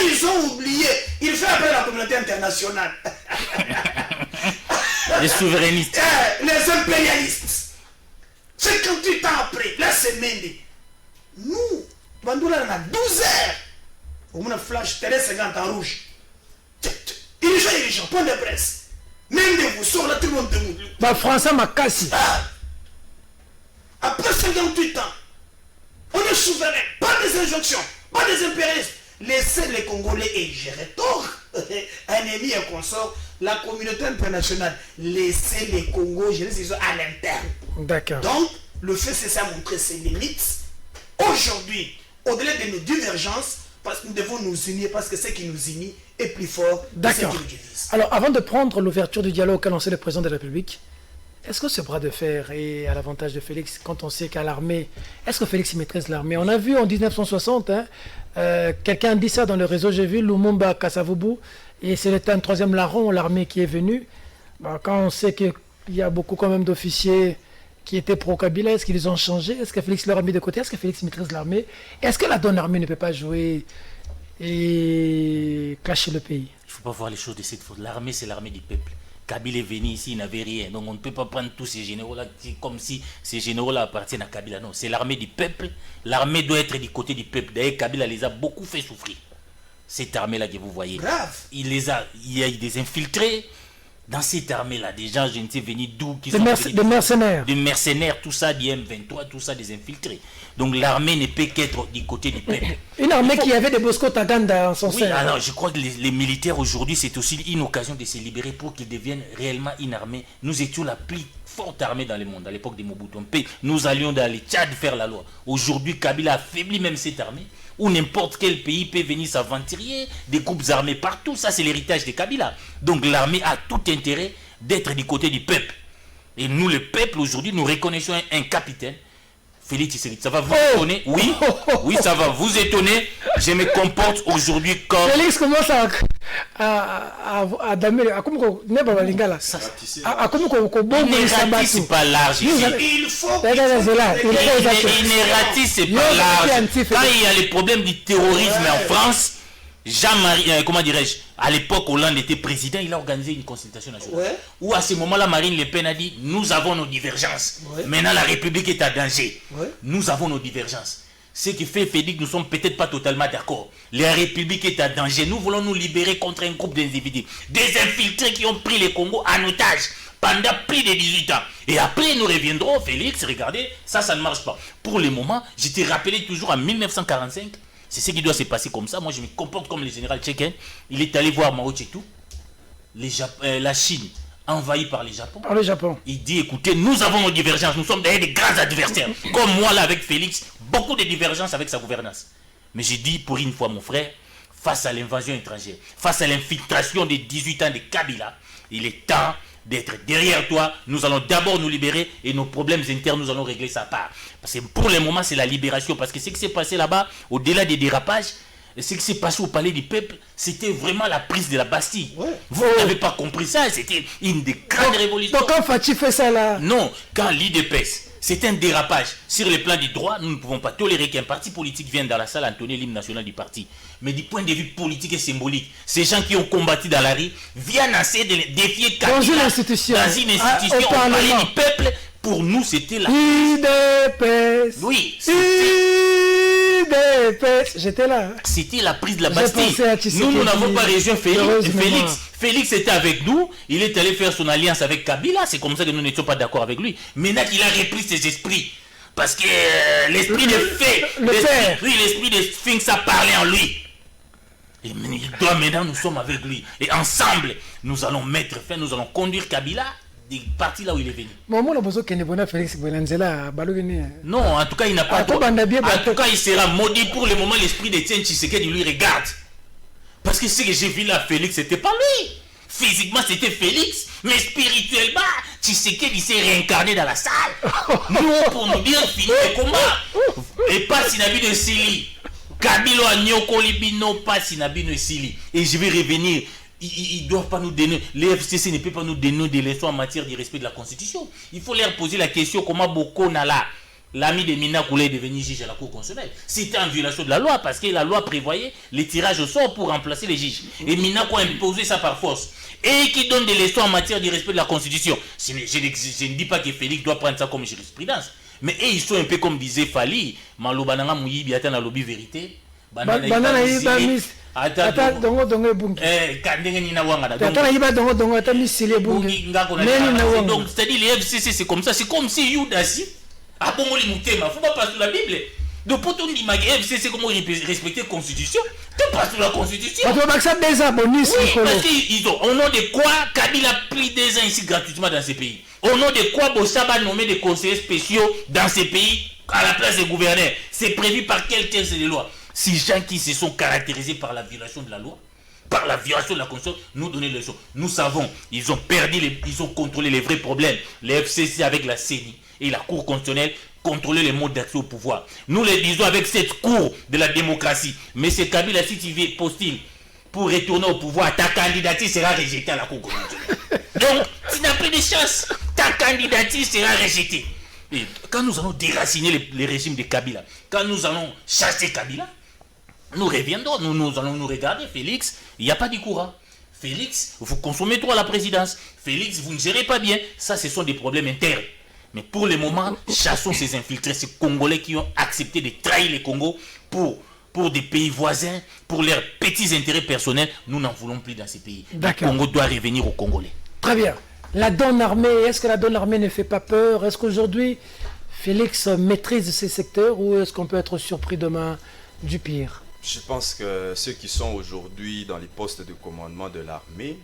ils ont oublié. Il fait appel à la communauté internationale. Les souverainistes. Les impérialistes. 58 ans après, la semaine. Nous, Bandoula, on a 12 heures. On a un flash télé 50 en rouge. Les gens, point de presse. Même de vous, sur là, tout le monde de vous. Bah, François Makassi. Après 58 ans, On est souverain, pas des injonctions, pas des impérialistes. Laissez les Congolais et gérer tort. Ennemi et consort, la communauté internationale, laissez les Congos gérer ces choses à l'interne. D'accord. Donc, le fait, c'est ça montrer ses limites. Aujourd'hui, au-delà de nos divergences, parce que nous devons nous unir, parce que ce qui nous unit est plus fort que ce qui D'accord. nous divise. Alors, avant de prendre l'ouverture du dialogue qu'a lancé le président de la République, est-ce que ce bras de fer est à l'avantage de Félix quand on sait qu'à l'armée, est-ce que Félix maîtrise l'armée? On a vu en 1960, quelqu'un dit ça dans le réseau, j'ai vu Lumumba Kasavubu, et c'est un troisième larron, l'armée qui est venue. Bah, quand on sait qu'il y a beaucoup quand même d'officiers qui étaient pro-Kabila, est-ce qu'ils ont changé? Est-ce que Félix leur a mis de côté? Est-ce que Félix maîtrise l'armée? Est-ce que la donne armée ne peut pas jouer et cacher le pays? Il ne faut pas voir les choses de cette façon. L'armée, c'est l'armée du peuple. Kabila est venu ici, il n'avait rien. Donc on ne peut pas prendre tous ces généraux-là comme si ces généraux-là appartiennent à Kabila. Non, c'est l'armée du peuple. L'armée doit être du côté du peuple. D'ailleurs, Kabila les a beaucoup fait souffrir. Cette armée-là que vous voyez. Grave. Il y a eu des infiltrés. Dans cette armée-là, des gens, je ne sais venus d'où, qui Des sont mercenaires. des mercenaires, tout ça, du M23, tout ça, des infiltrés. Donc l'armée ne peut qu'être du côté du peuple. Une armée qui avait des Bosco Taganda en son Oui, sein. alors je crois que les militaires aujourd'hui, c'est aussi une occasion de se libérer pour qu'ils deviennent réellement une armée. Nous étions la plus forte armée dans le monde à l'époque de Mobutu. Nous allions dans les Tchad faire la loi. Aujourd'hui, Kabila affaiblit même cette armée, où n'importe quel pays peut venir s'aventurer, des groupes armés partout. Ça, c'est l'héritage de Kabila. Donc l'armée a tout intérêt d'être du côté du peuple. Et nous, le peuple, aujourd'hui, nous reconnaissons un capitaine. Félix Tshisekedi, ça va vous étonner? Oui, oui, ça va vous étonner. Je me comporte aujourd'hui comme... Félix commence à damer, à comme qu'on n'est pas balingala. À comme qu'on Il ne ratisse pas large ici. Il faut Il ne ratisse pas large. Quand il y a les problèmes du terrorisme en France, Jean-Marie, comment dirais-je, à l'époque Hollande était président, il a organisé une consultation nationale. Ouais. Où à ce moment-là, Marine Le Pen a dit, nous avons nos divergences. Ouais. Maintenant, la République est en danger. Ouais. Nous avons nos divergences. Ce qui fait que nous ne sommes peut-être pas totalement d'accord. La République est en danger. Nous voulons nous libérer contre un groupe d'individus. Des infiltrés qui ont pris le Congo en otage pendant plus de 18 ans. Et après, nous reviendrons, Félix, regardez, ça ne marche pas. Pour le moment, je t'ai rappelé toujours en 1945, c'est ce qui doit se passer comme ça. Moi, je me comporte comme le général Tchéken. Il est allé voir Mao Tse-tung. La Chine, envahie par le Japon. Par le Japon. Il dit, écoutez, nous avons nos divergences. Nous sommes d'ailleurs des grands adversaires. Comme moi, là, avec Félix, beaucoup de divergences avec sa gouvernance. Mais j'ai dit, pour une fois, mon frère, face à l'invasion étrangère, face à l'infiltration des 18 ans de Kabila, il est temps d'être derrière toi. Nous allons d'abord nous libérer et nos problèmes internes, nous allons régler ça à part. Parce que pour le moment, c'est la libération. Parce que ce qui s'est passé là-bas, au-delà des dérapages, ce qui s'est passé au palais du peuple, c'était vraiment la prise de la Bastille. Ouais. Vous n'avez pas compris ça, c'était une des grandes révolutions. Donc quand Fatih fait ça là, Non, quand l'IDPS, c'est un dérapage. Sur le plan du droit, nous ne pouvons pas tolérer qu'un parti politique vienne dans la salle entonner l'hymne national du parti. Mais du point de vue politique et symbolique, ces gens qui ont combattu dans la rue viennent essayer de défier Kabila dans une institution, dans une institution, au au palais Parlement. du peuple. Pour nous, c'était la... IDPS. Oui, IDPS. J'étais là. c'était la prise de la J'ai Bastille. pensé à Tshisekedi. Nous n'avons pas rejoint Heureusement. Félix était avec nous. Il est allé faire son alliance avec Kabila. C'est comme ça que nous n'étions pas d'accord avec lui. Maintenant qu'il a repris ses esprits. Parce que l'esprit de fait, l'esprit de Sphinx a parlé en lui. Et maintenant, nous sommes avec lui. Et ensemble, nous allons mettre fin, nous allons conduire Kabila des parties là où il est venu. Maman a besoin qu'il ne bonne Félix Bolanzela balogene. Non, en tout cas, il n'a pas... Attends, Bandabie, En tout cas, il sera maudit. Pour le moment, l'esprit de Tien Tshisekedi lui regarde. Parce que ce que j'ai vu là, Félix, c'était pas lui. Physiquement, c'était Félix. Mais spirituellement, Tshisekedi s'est réincarné dans la salle. Nous, pour nous dire, fini le combat. Et pas Sinabi de Sili. Kabilo a Nyokolibino, pas Sinabi de Sili. Et je vais revenir. Ils ne doivent pas nous donner, les FCC ne peut pas nous donner des leçons en matière du respect de la Constitution. Il faut leur poser la question comment Boko Nala, l'ami de Mina Koulé, est devenu juge à la Cour constitutionnelle. C'était en violation de la loi parce que la loi prévoyait les tirages au sort pour remplacer les juges. Et Mina a imposé ça par force. Et qui donne des leçons en matière du respect de la Constitution. Je ne dis pas que Félix doit prendre ça comme jurisprudence. Mais ils sont un peu comme disait Fali, Malobananga Mouyibi atteint la lobby vérité. Banana Ibamis. Ata dongo bungi. Donc c'est-à-dire les FCC c'est comme ça, c'est comme si Yudasi a bon mutema, faut pas passer la Bible. Donc, pour ton image, c'est comment respecter la Constitution. Tu passes sur la Constitution. On va ça des bonus. Oui, parce qu'ils ont, au nom de quoi Kabila a pris 2 ans ici gratuitement dans ces pays. Au nom de quoi Bossaba a nommé des conseillers spéciaux dans ces pays à la place des gouverneurs. C'est prévu par quel texte de loi? Ces gens qui se sont caractérisés par la violation de la loi, par la violation de la Constitution, nous donner les choses. Nous savons, ils ont ils ont contrôlé les vrais problèmes. Les FCC avec la CENI et la Cour constitutionnelle contrôler les modes d'accès au pouvoir. Nous les disons avec cette cour de la démocratie. Mais c'est Kabila, si tu veux postuler pour retourner au pouvoir, ta candidature sera rejetée à la Cour constitutionnelle. Donc, tu n'as plus de chance. Ta candidature sera rejetée. Et quand nous allons déraciner les régimes de Kabila, quand nous allons chasser Kabila, nous reviendrons, nous allons nous regarder. Félix, il n'y a pas de courant. Félix, vous consommez trop à la présidence. Félix, vous ne gérez pas bien. Ça, ce sont des problèmes internes. Mais pour le moment, chassons ces infiltrés, ces Congolais qui ont accepté de trahir le Congo pour des pays voisins, pour leurs petits intérêts personnels. Nous n'en voulons plus dans ces pays. Le Congo doit revenir aux Congolais. Très bien. La donne armée, est-ce que la donne armée ne fait pas peur? Est-ce qu'aujourd'hui, Félix maîtrise ces secteurs ou est-ce qu'on peut être surpris demain du pire? Je pense que ceux qui sont aujourd'hui dans les postes de commandement de l'armée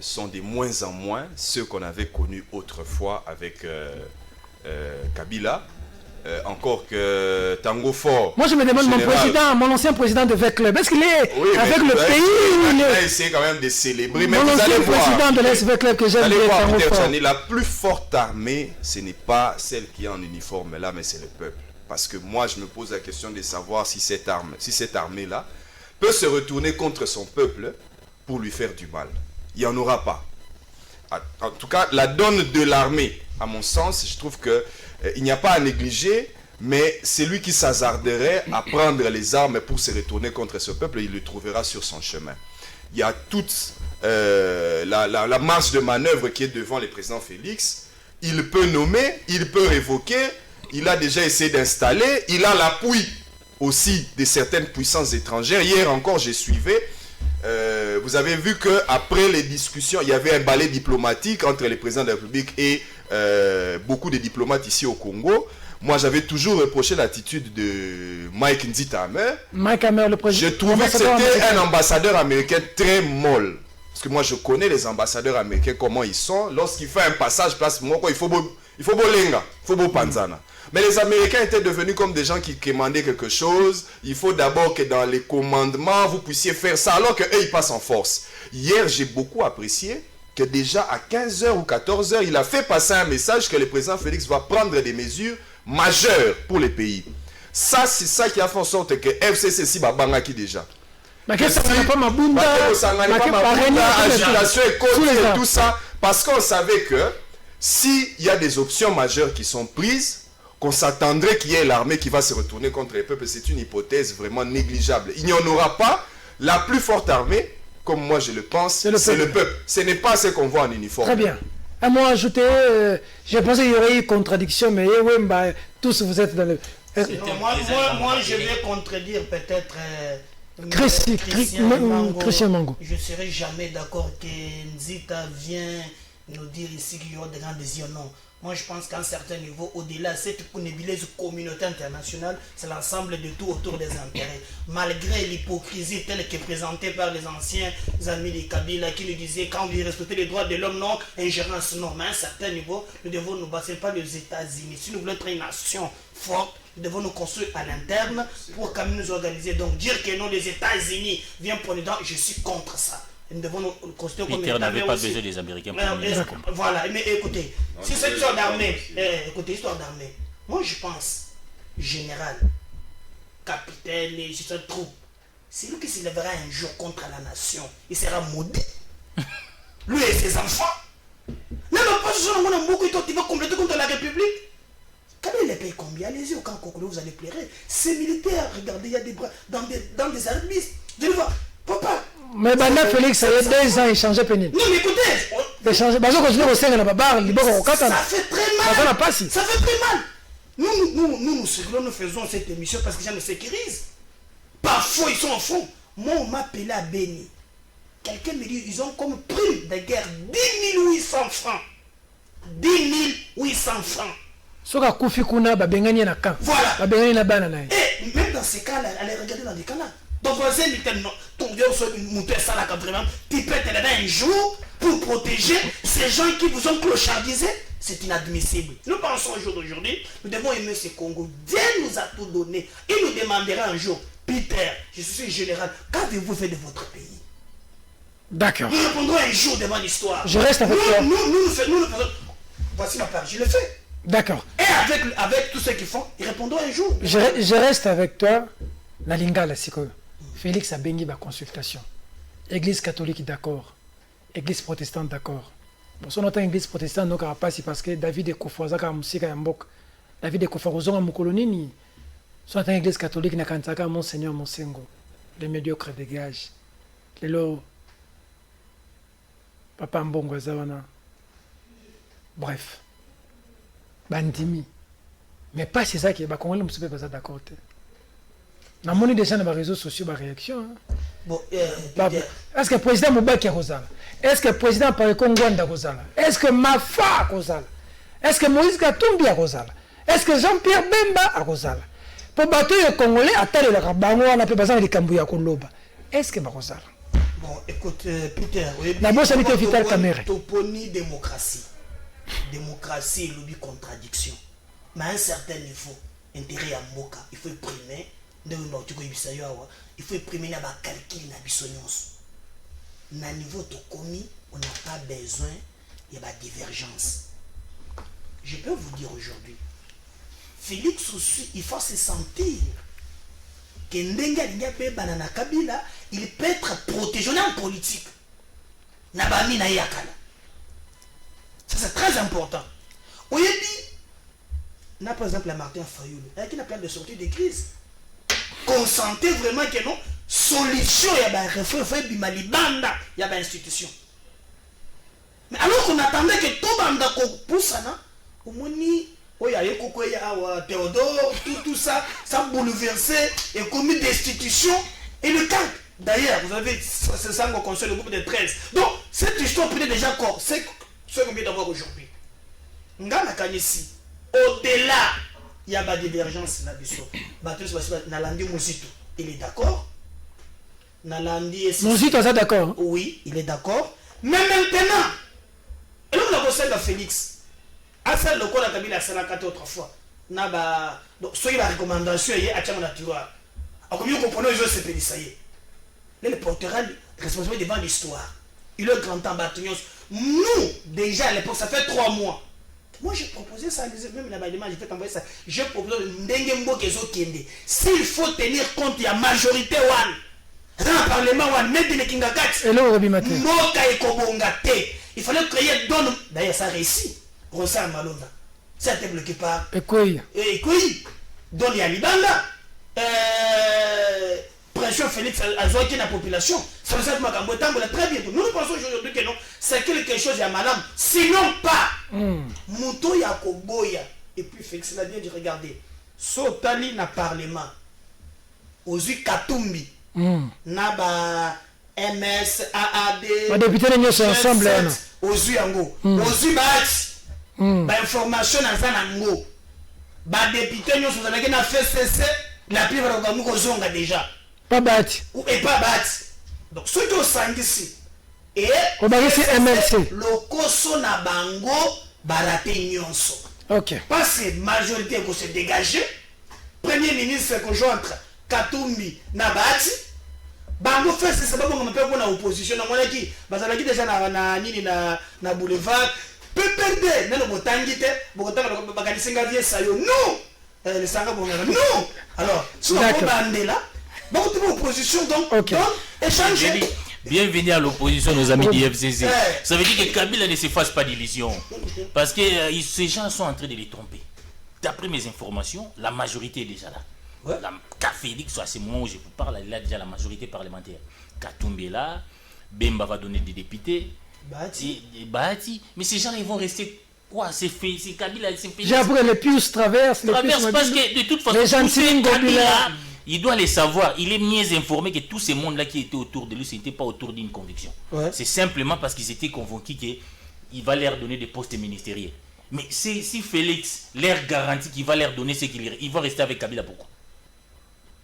sont de moins en moins ceux qu'on avait connus autrefois avec Kabila. Encore que Tango Fort. Moi je me demande mon ancien président de V-Club, est-ce qu'il est avec le pays? Il a essayé quand même de célébrer. Mais mon vous allez voir, président de l'SV-Club que j'aime bien, Tango Fort. La plus forte armée, ce n'est pas celle qui est en uniforme là, mais c'est le peuple. Parce que moi je me pose la question de savoir si cette armée-là peut se retourner contre son peuple pour lui faire du mal. Il n'y en aura pas. En tout cas, la donne de l'armée, à mon sens, je trouve que il n'y a pas à négliger, mais celui qui s'hasarderait à prendre les armes pour se retourner contre ce peuple, il le trouvera sur son chemin. Il y a toute la marge de manœuvre qui est devant le président Félix. Il peut nommer, il peut révoquer, il a déjà essayé d'installer, il a l'appui aussi de certaines puissances étrangères. Hier encore, je suivais. Vous avez vu qu'après les discussions, il y avait un balai diplomatique entre le président de la République et beaucoup de diplomates ici au Congo. Moi, j'avais toujours reproché l'attitude de Mike Nzita Hammer. Mike Hammer, le président. Je trouvais que c'était un ambassadeur américain très molle. Parce que moi, je connais les ambassadeurs américains, comment ils sont. Lorsqu'il fait un passage, place, il faut bolenga, il faut panzana. Mais les Américains étaient devenus comme des gens qui demandaient quelque chose. Il faut d'abord que dans les commandements, vous puissiez faire ça, alors qu'eux, ils passent en force. Hier, j'ai beaucoup apprécié que déjà à 15h ou 14h, il a fait passer un message que le président Félix va prendre des mesures majeures pour les pays. Ça, c'est ça qui a fait en sorte que FCC si babangaki déjà. Agitation et tout ça, parce qu'on savait que s'il y a des options majeures qui sont prises, qu'on s'attendrait qu'il y ait l'armée qui va se retourner contre les peuples, c'est une hypothèse vraiment négligeable. Il n'y en aura pas. La plus forte armée, comme moi je le pense, c'est le peuple. Ce n'est pas ce qu'on voit en uniforme. Très bien. À moi ajouter, j'ai pensé qu'il y aurait eu contradiction, mais tous vous êtes dans le... Moi, je vais contredire peut-être Christian Mango. Je ne serai jamais d'accord que Nzita vient nous dire ici qu'il y aura des grandes décisions. Non. Moi, je pense qu'à un certain niveau, au-delà de cette nébuleuse communauté internationale, c'est l'ensemble de tout autour des intérêts. Malgré l'hypocrisie telle que présentée par les anciens amis de Kabila qui nous disaient quand on veut respecter les droits de l'homme, non, ingérence, non. Mais à un certain niveau, nous devons nous baser pas les États-Unis. Si nous voulons être une nation forte, nous devons nous construire à l'interne pour quand même nous organiser. Donc, dire que non, les États-Unis viennent pour nous dire, je suis contre ça. Nous devons nous construire comme Peter n'avait pas besoin des Américains pour nous. Voilà, mais écoutez, si cette histoire d'armée, écoutez, histoire d'armée, moi je pense, général, capitaine, c'est troupe, c'est lui qui se lèvera un jour contre la nation, il sera maudit. Lui et ses enfants. Même pas ce soir, on a beaucoup de va compléter contre la République. Quand il les paye combien? Allez-y au camp Kokolo, vous allez pleurer. Ces militaires, regardez, il y a des bras dans des arbustes. Je le vois, papa. Mais maintenant, Félix, ça y est 2 ans, il changeait pénible. Non, mais écoutez, ça fait très mal. Ça fait très mal. Nous faisons cette émission parce que ça nous sécurise. Parfois, ils sont en fond. Moi, on m'a appelé à Béni. Quelqu'un me dit, ils ont comme prime de guerre 10 800 francs. 10 800 francs. Soka kufi kuna babengani na camp. Voilà. Babengani na bana na. Et même dans ces cas-là, allez regarder dans les cas-là. Ton voisin dit que non, ton vieux monteur ça là vraiment, tu peux être là un jour pour protéger ces gens qui vous ont clochardisé. C'est inadmissible. Nous pensons au jour d'aujourd'hui, nous devons aimer ce Congo. Dieu nous a tout donné. Il nous demandera un jour, Peter, je suis général, qu'avez-vous fait de votre pays? D'accord. Nous répondrons un jour devant l'histoire. Je reste avec toi. Nous faisons. Voici ma part, je le fais. D'accord. Et avec tous ceux qui font, ils répondront un jour. Je reste avec toi. La Lingala, c'est que Félix a béni ma consultation. Église catholique d'accord. Église protestante d'accord. Bon, si on entend église protestante, donc pas c'est parce que David est Kofoazaka Musika Yambok. David est Kofoazaka Mukolonini. Si on entend église catholique, Nakantaka, Monseigneur Monsengo. Les médiocres dégagent. Les lots. Papa Mbongo Zawana. Bref. Bandimi. Mais pas c'est ça qui est bas. Congolais ne sont pas d'accord. On a monnaie déjà dans les réseaux sociaux, ma réaction. Bon, est-ce que le président Moubaki a Rosala? Est-ce que le président Parekongo a Rosala? Est-ce que Mafa a Rosala? Est-ce que Moïse Katumbi a Rosala? Est-ce que Jean-Pierre Bemba a Rosala? Pour battre les Congolais, attendez le rabango, on a fait passer les Kambouya Koloba. Est-ce que Rosala? Bon, écoute, Peter, la bonne sanité vitale caméra. Toponi démocratie. Démocratie, lobby contradiction. Mais à un certain niveau, intérêt à Moka, il faut primer. Il faut imprimer un calcul na bisonyos. Na niveau de commis, on n'a pas besoin de divergence. Je peux vous dire aujourd'hui, Félix aussi, il faut se sentir que Ndenga Banana Kabila, il peut être protégé en politique. Nabami na yakala. Ça c'est très important. Oyebi, n'a par exemple la Martin Fayoulou, avec qui n'a pas de sortie de crise. Consentez vraiment que non, solution, il y a un réforme, il y a une institution. Mais alors qu'on attendait que tout le monde pousse, au moins, il y a Théodore, tout ça, ça bouleversé et commis d'institution et le calme. D'ailleurs, vous avez c'est ça qu'on construit le groupe de 13. Donc, cette histoire peut être déjà corps, c'est ce qu'on vient d'avoir aujourd'hui. Ngana Kanyesi, au-delà, il y a pas de divergence là-dessus. Nalandi Mouzito, il est d'accord. Nalandi Mouzito, ça d'accord? Oui, il est d'accord. Mais maintenant, et là on a conseillé à Félix. À celle de quoi la Kabila a 4 autres fois. Naba, donc soyez la recommandation et à Tchama Natura. Alors comme vous comprenez, je sais pas ça y est. Là le porteur responsable devant l'histoire. Il est grand temps Batunios. Nous déjà à l'époque ça fait 3 mois. Moi j'ai proposé ça, même la demande, j'ai fait envoyer ça. J'ai proposé Ndengembo Kezo Kende. S'il faut tenir compte de la majorité one, dans le parlement one, même de Kingakat, Moka et Kobongate, il fallait créer don. D'ailleurs ça réussit. Rosa Malonda. Ça a été bloqué par. Ekouï. Don Yalibanda. Pression Félix Azoaki la population. Ça veut dire que très bientôt. Nous pensons aujourd'hui que non, c'est quelque chose de malade. Sinon pas. Mouto Yakoboya. Et puis Félix l'a bien dit, regardez. Sotali na parlement. Ozu Katumbi. Naba MS, AAD. Les députés de sont ensemble. Ozu Yango. Ozu Bahati. Information dans Zanango. Député nous sommes avec la FCC. La plupart de nous sommes déjà. Pas Bahati. Et pas Bahati. Donc ceux qui sont ici. Et MLC. Le Koso na bango barate nyonso. Ok. Parce que majorité qui se dégager. Premier ministre conjoint Katumbi na Bahati. Bango fait c'est pas bon on peut pour la opposition na mona ki bazalaki déjà na boulevard PPD nelo motangite bokotaka bakalisinga vie sayo non le sanga bongana non alors si on va bandela beaucoup de opposition donc échanger. Bienvenue à l'opposition, nos amis du FCC. Ça veut dire que Kabila ne se fasse pas d'illusions. Parce que ces gens sont en train de les tromper. D'après mes informations, la majorité est déjà là. Ouais. Félix, à ce moment où je vous parle, il a déjà la majorité parlementaire. Katumbi est là, Bemba va donner des députés. Bahati. Mais ces gens ils vont rester quoi? C'est Kabila, c'est Félix. J'ai appris les Pius traversent. Parce que de toute façon, Kabila, il doit les savoir. Il est mieux informé que tous ces mondes-là qui étaient autour de lui, ce n'était pas autour d'une conviction. Ouais. C'est simplement parce qu'ils étaient convaincus qu'il va leur donner des postes ministériels. Mais si Félix leur garantit qu'il va leur donner ce ils vont rester avec Kabila, pourquoi?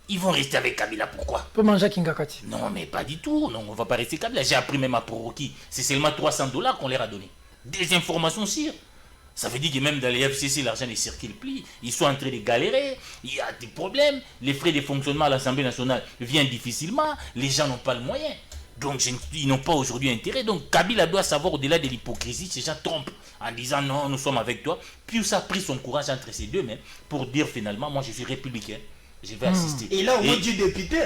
Ils vont rester avec Kabila, pourquoi? Pour manger Kingakati. Non, mais pas du tout. Non, on va pas rester Kabila. J'ai appris même à Poroki. C'est seulement $300 qu'on leur a donné. Des informations sûres. Ça veut dire que même dans les FCC, l'argent ne circule plus. Ils sont en train de galérer. Il y a des problèmes. Les frais de fonctionnement à l'Assemblée nationale viennent difficilement. Les gens n'ont pas le moyen. Donc, ils n'ont pas aujourd'hui intérêt. Donc, Kabila doit savoir, au-delà de l'hypocrisie, ces gens trompent en disant non, nous sommes avec toi. Puis, ça a pris son courage entre ces deux, mais pour dire finalement, moi, je suis républicain. Je vais assister. Et là, au moins du député.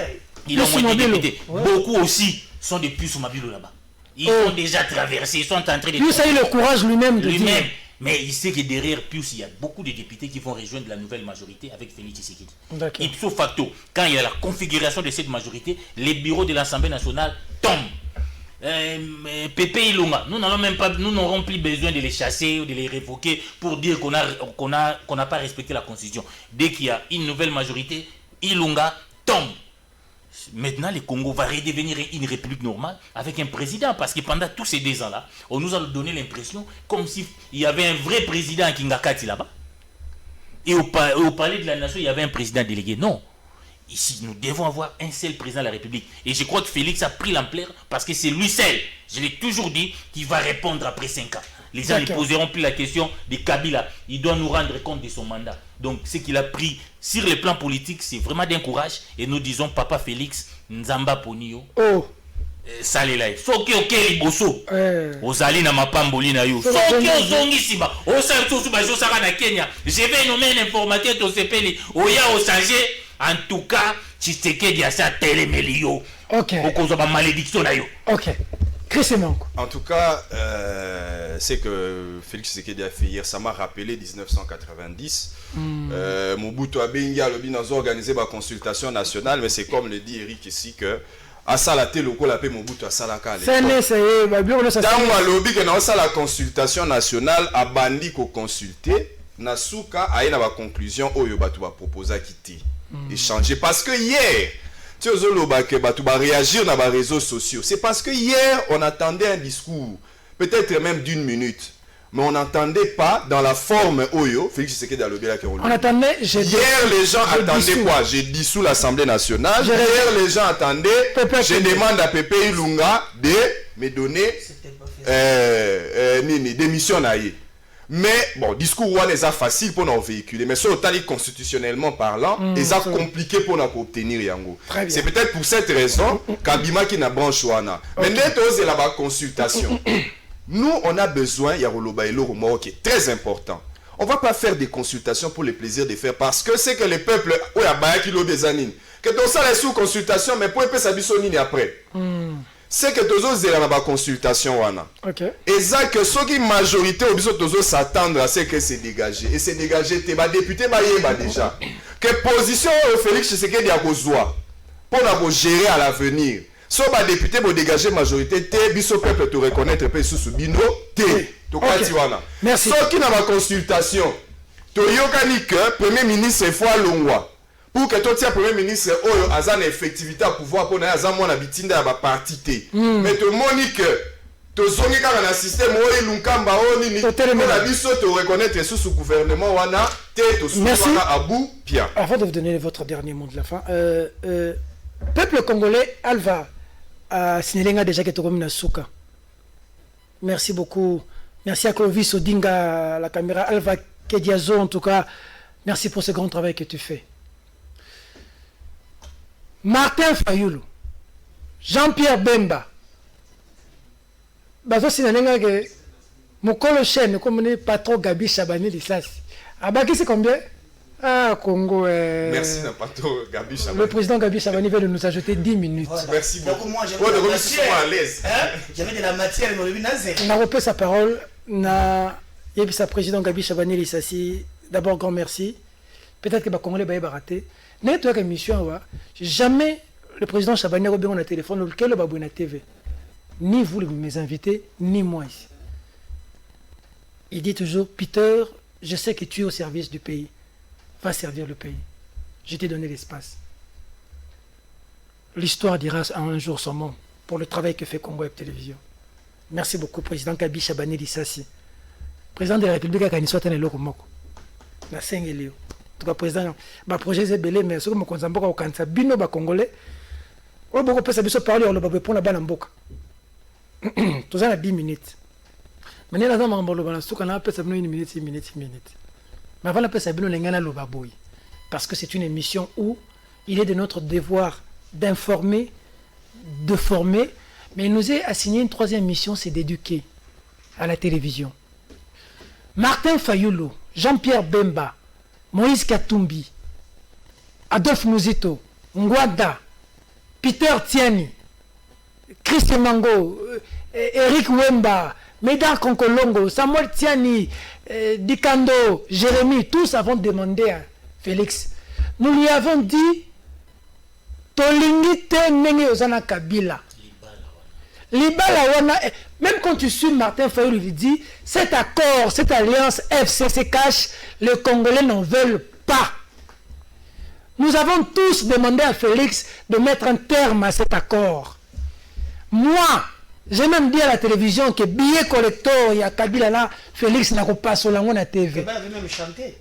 Il a au moins du député. Ouais. Beaucoup aussi sont des puces au Mabilo là-bas. Ils ont déjà traversé, ils sont en train de... Pius a eu le courage lui-même de dire. Mais il sait que derrière Pius, il y a beaucoup de députés qui vont rejoindre la nouvelle majorité avec Félix Tshisekedi. Ipso facto, quand il y a la configuration de cette majorité, les bureaux de l'Assemblée nationale tombent. Pépé Ilunga, nous n'aurons plus besoin de les chasser ou de les révoquer pour dire qu'on n'a pas respecté la Constitution. Dès qu'il y a une nouvelle majorité, Ilunga tombe. Maintenant, le Congo va redevenir une république normale avec un président, parce que pendant tous ces 2 ans-là, on nous a donné l'impression comme s'il y avait un vrai président à Kingakati là-bas. Et au palais de la nation, il y avait un président délégué. Non. Ici, nous devons avoir un seul président de la République. Et je crois que Félix a pris l'ampleur parce que c'est lui seul, je l'ai toujours dit, qui va répondre après 5 ans. Les gens ne poseront plus la question de Kabila. Il doit nous rendre compte de son mandat. Donc, ce qu'il a pris sur le plan politique, c'est vraiment d'un courage. Et nous disons, Papa Félix, Nzamba Ponio. Oh. Salela. Soki okeli boso. Ozali na mapamboli na yo. Soki ozongi siba. Osali sosu ba josaka na Kenya. Je vais nommer un informateur to sepeli. Oya osager. En tout cas, Tshisekedi a sa télémélio. Ok. Okozo ba malédiction na yo. Ok. En tout cas, c'est que Félix Tshisekedi a fait hier, ça m'a rappelé 1990. Mobutu Abengi a organisé ma consultation nationale, mais c'est comme le dit Eric ici que à ça la télé la paix Mobutu à Salaka. Dans la consultation nationale, a bandi ko consulter, Nasuka a une conclusion oyo batu ba proposer à quitter, échanger parce que hier tu as réagir dans les réseaux sociaux. C'est parce que hier, on attendait un discours, peut-être même d'1 minute, mais on n'entendait pas dans la forme Oyo. Félix Tshisekedi a lobby là. On attendait. Hier, les gens attendaient quoi? J'ai dissous l'Assemblée nationale. Hier, les gens attendaient. Je demande à Pépé Ilunga de me donner démission naïe. Mais bon, discours one est facile pour nous véhiculer, mais sur le constitutionnellement parlant, c'est compliqué pour nous obtenir yango. C'est peut-être pour cette raison qu'Abima qui n'a branche wana. Mais c'est la consultation. Nous, on a besoin, il y a un qui est très important. On ne va pas faire des consultations pour le plaisir de faire, parce que c'est que le peuple, oui, il y a des années. Que dans ça, les sous-consultations, mais pour épée, ça bisonine après. C'est que tous les éléments de consultation et ça que ceux qui majorité au besoin tous s'attendre à ce que c'est dégagé et c'est dégagé t'es ba député ba déjà que position Félix Tshisekedi a besoin pour la gérer à l'avenir so ba député pour dégager majorité t'es biso peuple te reconnaître pe sous bino t'es to kwati wana merci ceux qui n'a pas consultation to yokani que premier ministre fois longwa pour que toi, premier ministre, ait une effectivité à pouvoir pour avoir un bitinda à parti. Mais tu moniques, tu zongi quand un système, tu lunkamba, tu reconnaître sous ce gouvernement, tu es à bout, bien. Avant de vous donner votre dernier mot de la fin, peuple congolais, Alva, a signalé déjà que tu es Souka. Merci beaucoup. Merci à Clovis Odinga, la caméra, Alva Kediazo, en tout cas. Merci pour ce grand travail que tu fais. Martin Fayoulou, Jean-Pierre Bemba, bazo sinanenga que mokolo chaîne comme ne patron Gabi Chabani Lissasi. Abaki c'est combien? Ah Congo. Merci patron Gabi Chabani. Le président Gabi Chabani veut nous ajouter 10 minutes. Voilà. Merci beaucoup. Moi j'avais de la matière dans le binazé. On a repris sa parole. Na sa président Gabi Chabani Lissasi. D'abord grand merci. Peut-être que les Congolais va rater. Network émission, jamais le président Chabani a eu un téléphone auquel il a eu TV. Ni vous, mes invités, ni moi ici. Il dit toujours, Peter, je sais que tu es au service du pays. Va servir le pays. Je t'ai donné l'espace. L'histoire dira un jour son nom pour le travail que fait Congo Web Télévision. Merci beaucoup, président Gabi Chabani Lissasi. président de la République a gagné soit un eloko moko. Na sengeli. En tout cas président ba projet zebele mais ce que mo konzamboka okanisa bino ba congolais. O boko pesa biso parler on ba répondre ba na mboka. Tout ça na 10 minutes. Maintenant là dans mbolo bana suka na pesa bino 1 minute, 1 minute, 1 minute. Mais avant la pesa bino lengana lo baboy parce que c'est une émission où il est de notre devoir d'informer, de former, mais il nous est assigné une troisième mission, c'est d'éduquer à la télévision. Martin Fayulu, Jean-Pierre Bemba, Moïse Katumbi, Adolphe Muzito, Ngwada, Peter Tiani, Chris Mango, Eric Wemba, Médard Konkolongo, Samuel Tiani, Dikando, Jérémy, tous avons demandé à Félix. Nous lui avons dit Tolingi te nenge ozana Kabila. Libala wana, même quand tu suis Martin Fayulu, il dit cet accord, cette alliance FCC cache, les Congolais n'en veulent pas. Nous avons tous demandé à Félix de mettre un terme à cet accord. Moi, j'ai même dit à la télévision que billet collector, il y a Kabila là, Félix n'a pas sur la à TV.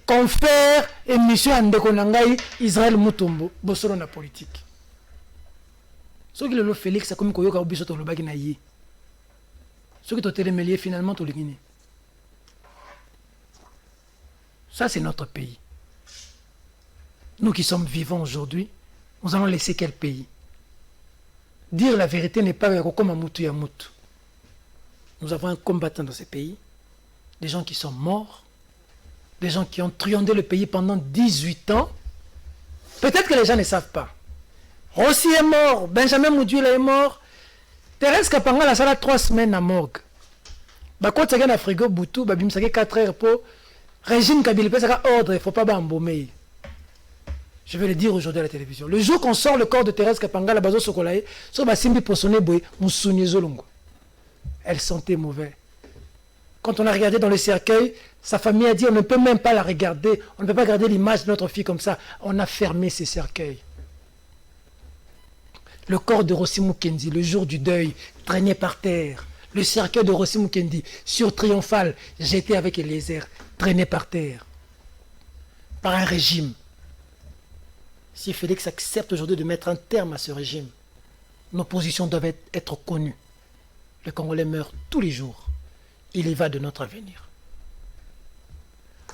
Confère émission Andeko Nangai, Israël Mutombo, Bossoro na politique. Ce qui est le Félix, c'est comme Koyoka Obiso to le bagi na yi. Ce qui est télémélié finalement to le Guinée. Ça c'est notre pays. Nous qui sommes vivants aujourd'hui, nous allons laisser quel pays? Dire la vérité n'est pas comme un moutou ya moutou. Nous avons un combattant dans ces pays, des gens qui sont morts, des gens qui ont triandé le pays pendant 18 ans. Peut-être que les gens ne savent pas. Rossi est mort, Benjamin Moudjouila est mort, Thérèse Kapanga la salle 3 semaines à morgue. Bakot Sagan a frigo Boutou, Babim Sagan 4 heures pour régime Kabila Pesaka ordre, il ne faut pas embaumer. Je vais le dire aujourd'hui à la télévision. Le jour qu'on sort le corps de Thérèse Kapanga, la bazo Sokolae, sur Basimbi Posone Boy, Moussouni Zolongo. Elle sentait mauvais. Quand on a regardé dans le cercueil, sa famille a dit on ne peut même pas la regarder, on ne peut pas garder l'image de notre fille comme ça. On a fermé ces cercueils. Le corps de Rossi Mukendi, le jour du deuil, traîné par terre. Le cercueil de Rossi Mukendi, sur Triomphal, jeté avec Eliezer, traîné par terre. Par un régime. Si Félix accepte aujourd'hui de mettre un terme à ce régime, nos positions doivent être connues. Le Congolais meurt tous les jours. Il y va de notre avenir.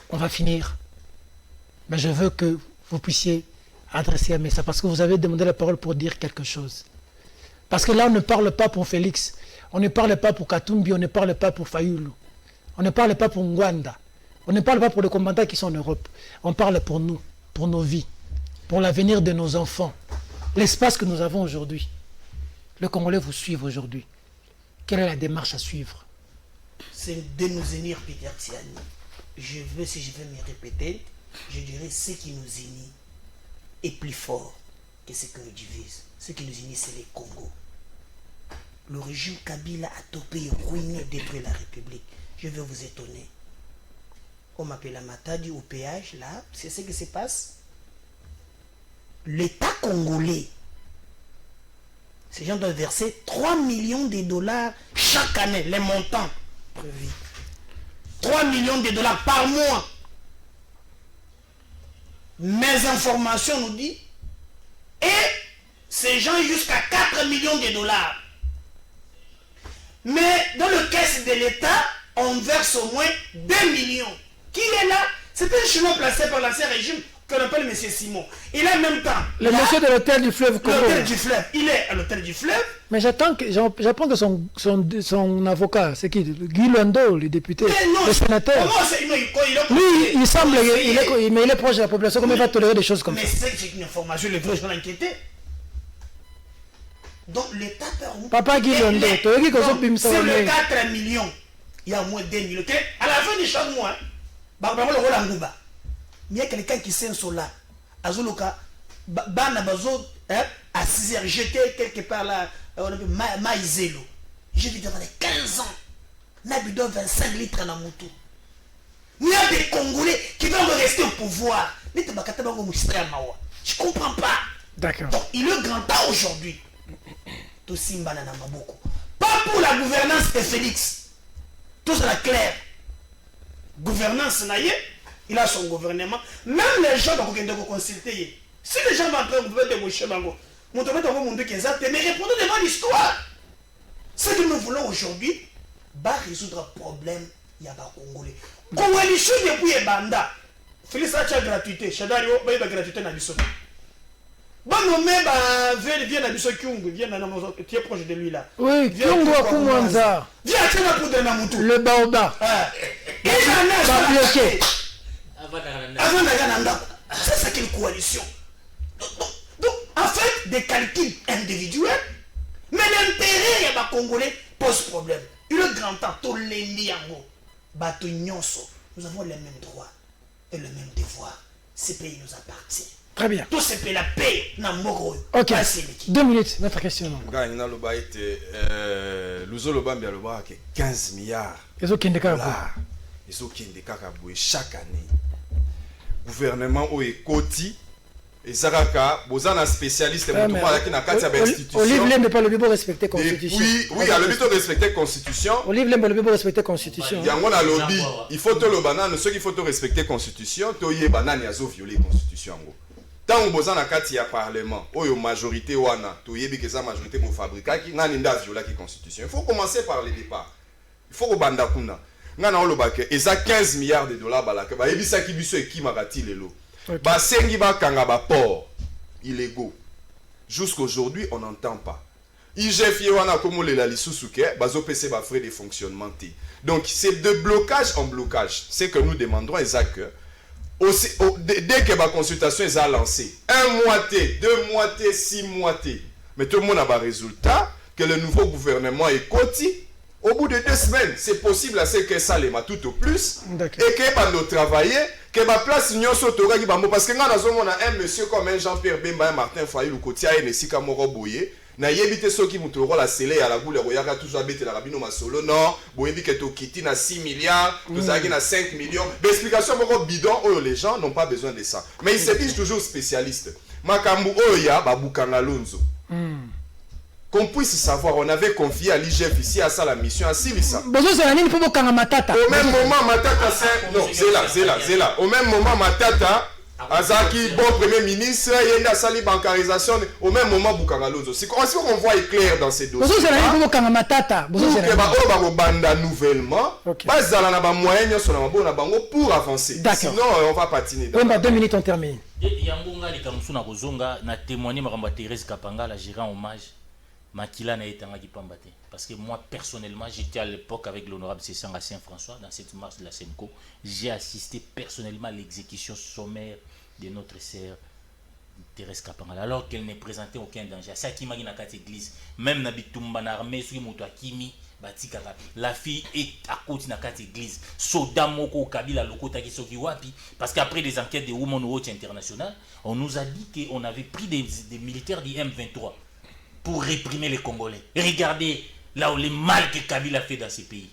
On va finir. Mais je veux que vous puissiez adresser un message, parce que vous avez demandé la parole pour dire quelque chose. Parce que là, on ne parle pas pour Félix, on ne parle pas pour Katumbi, on ne parle pas pour Fayulu, on ne parle pas pour Ngwanda, on ne parle pas pour les combattants qui sont en Europe. On parle pour nous, pour nos vies, pour l'avenir de nos enfants, l'espace que nous avons aujourd'hui. Le Congolais vous suivent aujourd'hui. Quelle est la démarche à suivre? C'est de nous unir, Peter Tiani. Si je veux me répéter, je dirais ce qui nous unit est plus fort que ce qui nous divise. Ce qui nous unit, c'est les Congo. Le régime Kabila a topé, ruiné, détruit la République. Je vais vous étonner. On m'appelle à Matadi au péage, là, c'est ce qui se passe. L'État congolais, ces gens doivent verser 3 millions de dollars chaque année, les montants prévus. 3 millions de dollars par mois. Mes informations nous disent, et ces gens jusqu'à 4 millions de dollars. Mais dans le caisse de l'État, on verse au moins 2 millions. Qui est là? C'est un Chinois placé par l'ancien régime qu'on appelle M. Simon. Il est en même temps. Le monsieur de l'hôtel du fleuve Congo. L'hôtel du fleuve. Il est à l'hôtel du fleuve. Mais j'apprends que son avocat, c'est qui? Guy Luando, le député, le sénateur. Lui, il semble, mais il est proche de la population. Comment il va tolérer des choses comme ça? Mais c'est une information, les vrais gens inquiétés. Donc l'État perd. Papa Guy Luando, sur le 4 millions, il y a au moins 2 millions. À la fin de chaque mois, il y a quelqu'un qui s'est là. Azuluka, Bana Bazo, à 6 heures, j'étais quelque part là, Maïzelo. J'ai vu demander 15 ans. Nabido 25 litres dans moto. Il y a des Congolais qui veulent rester au pouvoir. Je ne comprends pas. D'accord. Donc il est grand temps aujourd'hui. Pas pour la gouvernance de Félix. Tout cela clair. gouvernance naïe, il a son gouvernement. Même les gens vont consulter. Si les gens vont entrer, vous pouvez débaucher Bango. Mon tombé dans mon qui est mais répondez devant l'histoire. Ce que nous voulons aujourd'hui, va résoudre un problème, il y a pas Congolais. Coalition depuis Banda. Félix a gratuité. Chadario, il y a gratuité dans l'histoire. Bon, non, mais viens dans l'histoire Kyung, viens dans tu es proche de lui là. Oui, Kyung doit Koumanza. Viens, tu vas pour donner mon tour. Le baobab. Il va bloquer. Avant d'aller dans c'est ça qu'une coalition. Donc, en fait, des calculs individuels, mais l'intérêt des Congolais pose problème. Il est grand temps, tout l'Indiango, Bato Nyonso, nous avons les mêmes droits et le même devoir. Ce pays nous appartient. Très bien. Tout ce pays, la paix, n'a moro. Ok. 2 minutes, notre question. Gagna le bail était Luzo le Bambia le bail 15 milliards. Ils ont qui dollars. Ils ont qui chaque année. Gouvernement au Ekoti. Et Zaraka, Bozana spécialiste, qui n'a qu'à institution. Olive Lem n'est pas le bibo respecter constitution. Oui, il y a le bibo respecter constitution. Olive Lem le bibo respecter constitution. Il y a un lobby, il faut te le banane, ceux qui faut te respecter constitution, tu y banane yazo violer constitution. Tant que Bozana kati ya parlement, oyo majorité wana, tu y bikeza majorité mo fabrica qui n'a n'inda violer qui constitution. Il faut commencer par le départ. Il faut banda kuna. Ngana olobake, eza 15 milliards de dollars balaka, ba ebisa ki biso ekimagati lelo. Bah sengi ba kanga ba port illégaux. Jusqu'aujourd'hui, on n'entend pas. IGF yewana komo le la lisusuke, bazo PC ba frais de fonctionnement. Donc c'est de blocage en blocage. C'est que nous demandons exact que dès que la consultation est lancée, 1 mois, 2 mois, 6 mois, mais tout le monde a un résultat que le nouveau gouvernement est coté. Au bout de 2 semaines, c'est possible à ce que ça les m'a tout au plus. Et que nous travailler, que ma place n'y soit parce que nous avons un monsieur comme un Jean-Pierre Bemba, un Martin Faye, le côté à Nesika Moro Boye. Na yebite ceux qui montreront la scellée à la boule royale toujours habité la rabino masolo non boyebi que to kiti na 6 milliards vous avez na 5 millions d'explications beaucoup bidon oh les gens n'ont pas besoin de ça mais ils se disent toujours spécialistes makambu oya babukanga lonzo qu'on puisse savoir on avait confié à l'IGF ici à ça la mission à Silissa besoin c'est la ligne pour bokanga matata au même moment matata c'est non c'est là au même moment matata Azaki, bon premier ministre, il y a une salle bancarisation. Au même moment, Bukangalozo. C'est qu'on voit clair dans ces dossiers. Pour que banda nouvellement, pour avancer. Sinon, on va patiner. 2 minutes, on termine. Yangonga Likamsuna Kozonga n'a témoigné Maramba Thérèse Kapanga, la gérant hommage. Makila n'a été pambate. Parce que moi, personnellement, j'étais à l'époque avec l'honorable Cessanga Saint-François dans cette marche de la SENCO. J'ai assisté personnellement à l'exécution sommaire de notre sœur Thérèse Kapanga, alors qu'elle n'est présentée aucun danger. Ça qui m'a dit dans cette église, même dans Bitumba, l'armée, sur Moto Akimi, la fille est à côté de cette église. Soda Moko, Kabila, Lokota, Kisoki Wapi. Parce qu'après les enquêtes de Women Watch International, on nous a dit qu'on avait pris des militaires du M23 pour réprimer les Congolais. Et regardez là où le mal que Kabila fait dans ces pays.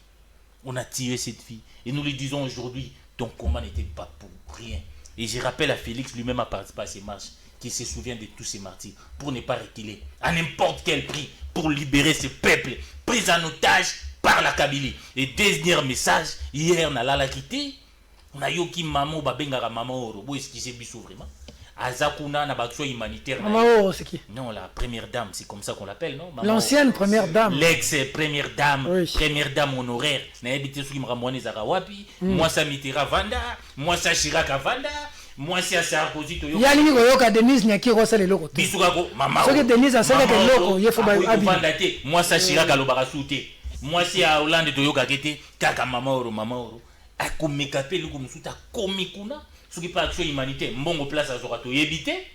On a tiré cette fille. Et nous lui disons aujourd'hui, ton combat n'était pas pour rien. Et je rappelle à Félix, lui-même a participé à ces marches, qui se souvient de tous ces martyrs, pour ne pas reculer, à n'importe quel prix, pour libérer ce peuple, pris en otage par la Kabylie. Et dernier message, hier, on a la quitté, on a yoki maman, babengara maman, oro, est-ce qu'il s'est bissou vraiment? Azakuna na baksho humanitaire. Maman, c'est qui? Non, la première dame, c'est comme ça qu'on l'appelle, non? L'ancienne première dame. L'ex-première dame, oui. Première dame honoraire. Na habité sous Mramouane Zarawapi, moi ça Mitterrand Vanda, moi ça Chirac Vanda, moi c'est Sarkozy Toyo. Yali Koyoka Denise Nyaki Rosa le loko. Bisukako, maman. Ce que Denise a fait le loko, il faut abi. Moi ça Chirac Alobarasouté. Moi c'est à Hollande Toyoka Kete, kaka maman oro. Akomekape luko musuta komikuna. Ce qui pas action humanitaire, mbongo place à Zorato yebité,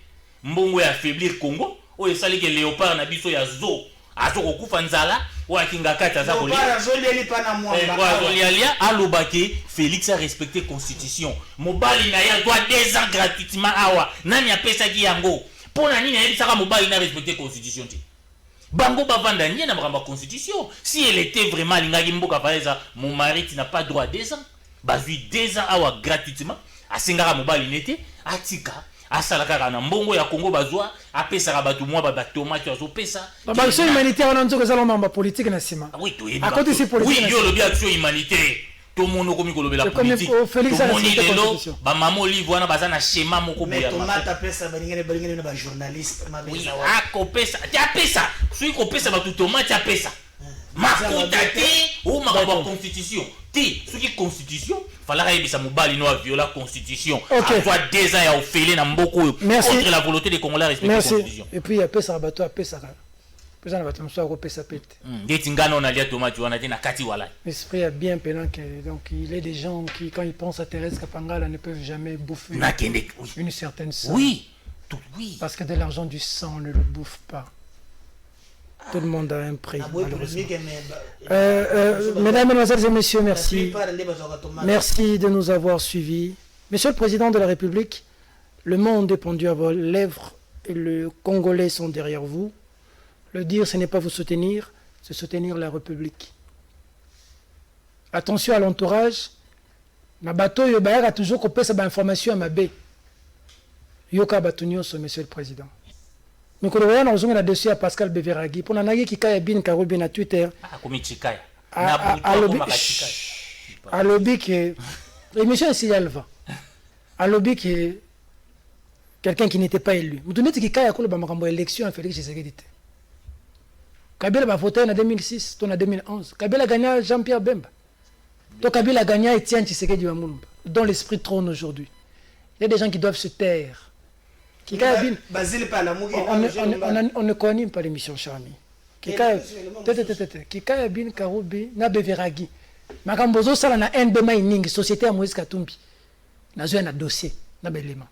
mbongo ya affaiblir Congo, o esali que léopard na biso ya zo, azoko kufa nzala, o akinga kata za kolia. Léopard azolieli pa na mwamba. Azolialia alobake Félix a respecté constitution. Mobali na ya doit 2 ans gratuitement awa. Nani apesa ki yango? Pona nini yebisaka mobali na respecté constitution ti? Bango bavanda nie na mramba constitution. Si elle était vraiment lingaki mboka pareza, mon mari n'a pas droit à 2 ans. Bazui 2 ans awa gratuitement. Asingara mobali nete atika asalaka na mbongo ya Congo bazwa apesa batu mwa ba tomate azo pesa ba action humanitaire on nzo kozala mamba politique na sima oui to à côté c'est politique oui yo le bien action humanitaire tout le monde comme il la C'est comme politique Félix tout le a monde respecté la est là Constitution. ba maman olive wana baza na schéma moko Mais boya tomate après ça balingene ba journaliste ma oui beza ah kopesa tu appelles ça celui kopesa ba tout tomate tu appelles ça makuta te ou makambo constitution te ce qui constitution fallait yebisa mobali no violer la constitution à toi 2 ans ya ofele na mboko contre la volonté des Congolais respecter la constitution et puis après ça bateau après ça pesa na bateau mso ko pesa pete ndeti ngano na lia tomate wana te na kati wala l'esprit est bien pénant que donc il est des gens qui quand ils pensent à Thérèse Kapangala ne peuvent jamais bouffer une certaine somme. Oui, tout oui. Parce que de l'argent du sang on ne le bouffe pas. Tout le monde a un prix. Mesdames, Mesdemoiselles et Messieurs, merci. Merci de nous avoir suivis. Monsieur le Président de la République, le monde est pendu à vos lèvres et les Congolais sont derrière vous. Le dire, ce n'est pas vous soutenir, c'est soutenir la République. Attention à l'entourage. Na bateau yo a toujours coupé sa information à ma baie. Yoka Batunioso, Monsieur le Président. Nous avons un dossier à Pascal Beveragi. Pour nous qui a bin Karoubi na Twitter. À lobby que l'émission est Alva. À lobby que quelqu'un qui n'était pas élu. Vous donnez qui a eu l'élection à Félix Tshisekedi. Kabila a voté en 2006, en 2011. Kabila a gagné Jean-Pierre Bemba. Donc Kabila a gagné Etienne Tshisekedi Wamulumba, dont l'esprit trône aujourd'hui. Il y a des gens qui doivent se taire. On ne connaît pas l'émission Charmi. Kika bin Karoubi na Beveragi. Makambozo sala na NB Mining, société à Moïse Katumbi. Na un dossier na Belema.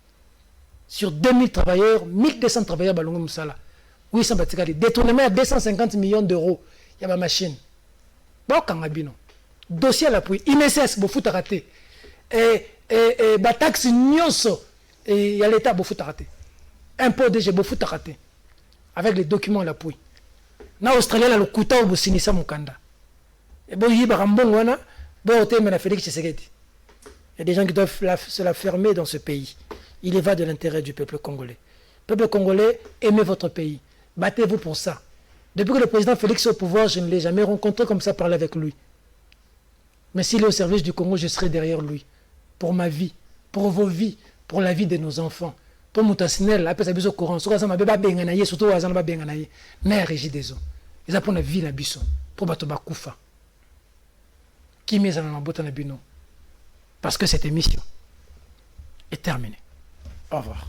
Sur 2000 travailleurs, 1200 travailleurs balongo musala. 800 batikali détournement à 250 millions d'euros. Il y a ma machine. Bon kangabino. Dossier à l'appui. INSS bofuta raté. Et taxe nyonso et il y a l'état bofuta raté. Impôt DG bofuta raté. Avec les documents à l'appui. Na Australie le kuta au bosinisa mukanda. Et bon yiba rambon wana bon hotel mena Félix Tshisekedi. Il y a des gens qui doivent se la fermer dans ce pays. Il y va de l'intérêt du peuple congolais. Peuple congolais, aimez votre pays. Battez-vous pour ça. Depuis que le président Félix est au pouvoir, je ne l'ai jamais rencontré comme ça, parler avec lui. Mais s'il est au service du Congo, je serai derrière lui. Pour ma vie, pour vos vies, pour la vie de nos enfants. Pour Moutasinel, après ça, au courant. Surtout, Azan Benganaye. Mère Régie des eaux. Ils apprennent la vie, la bisson. Pour Batoba Koufa. Qui met en bota na bino. Parce que cette émission est terminée. Au revoir.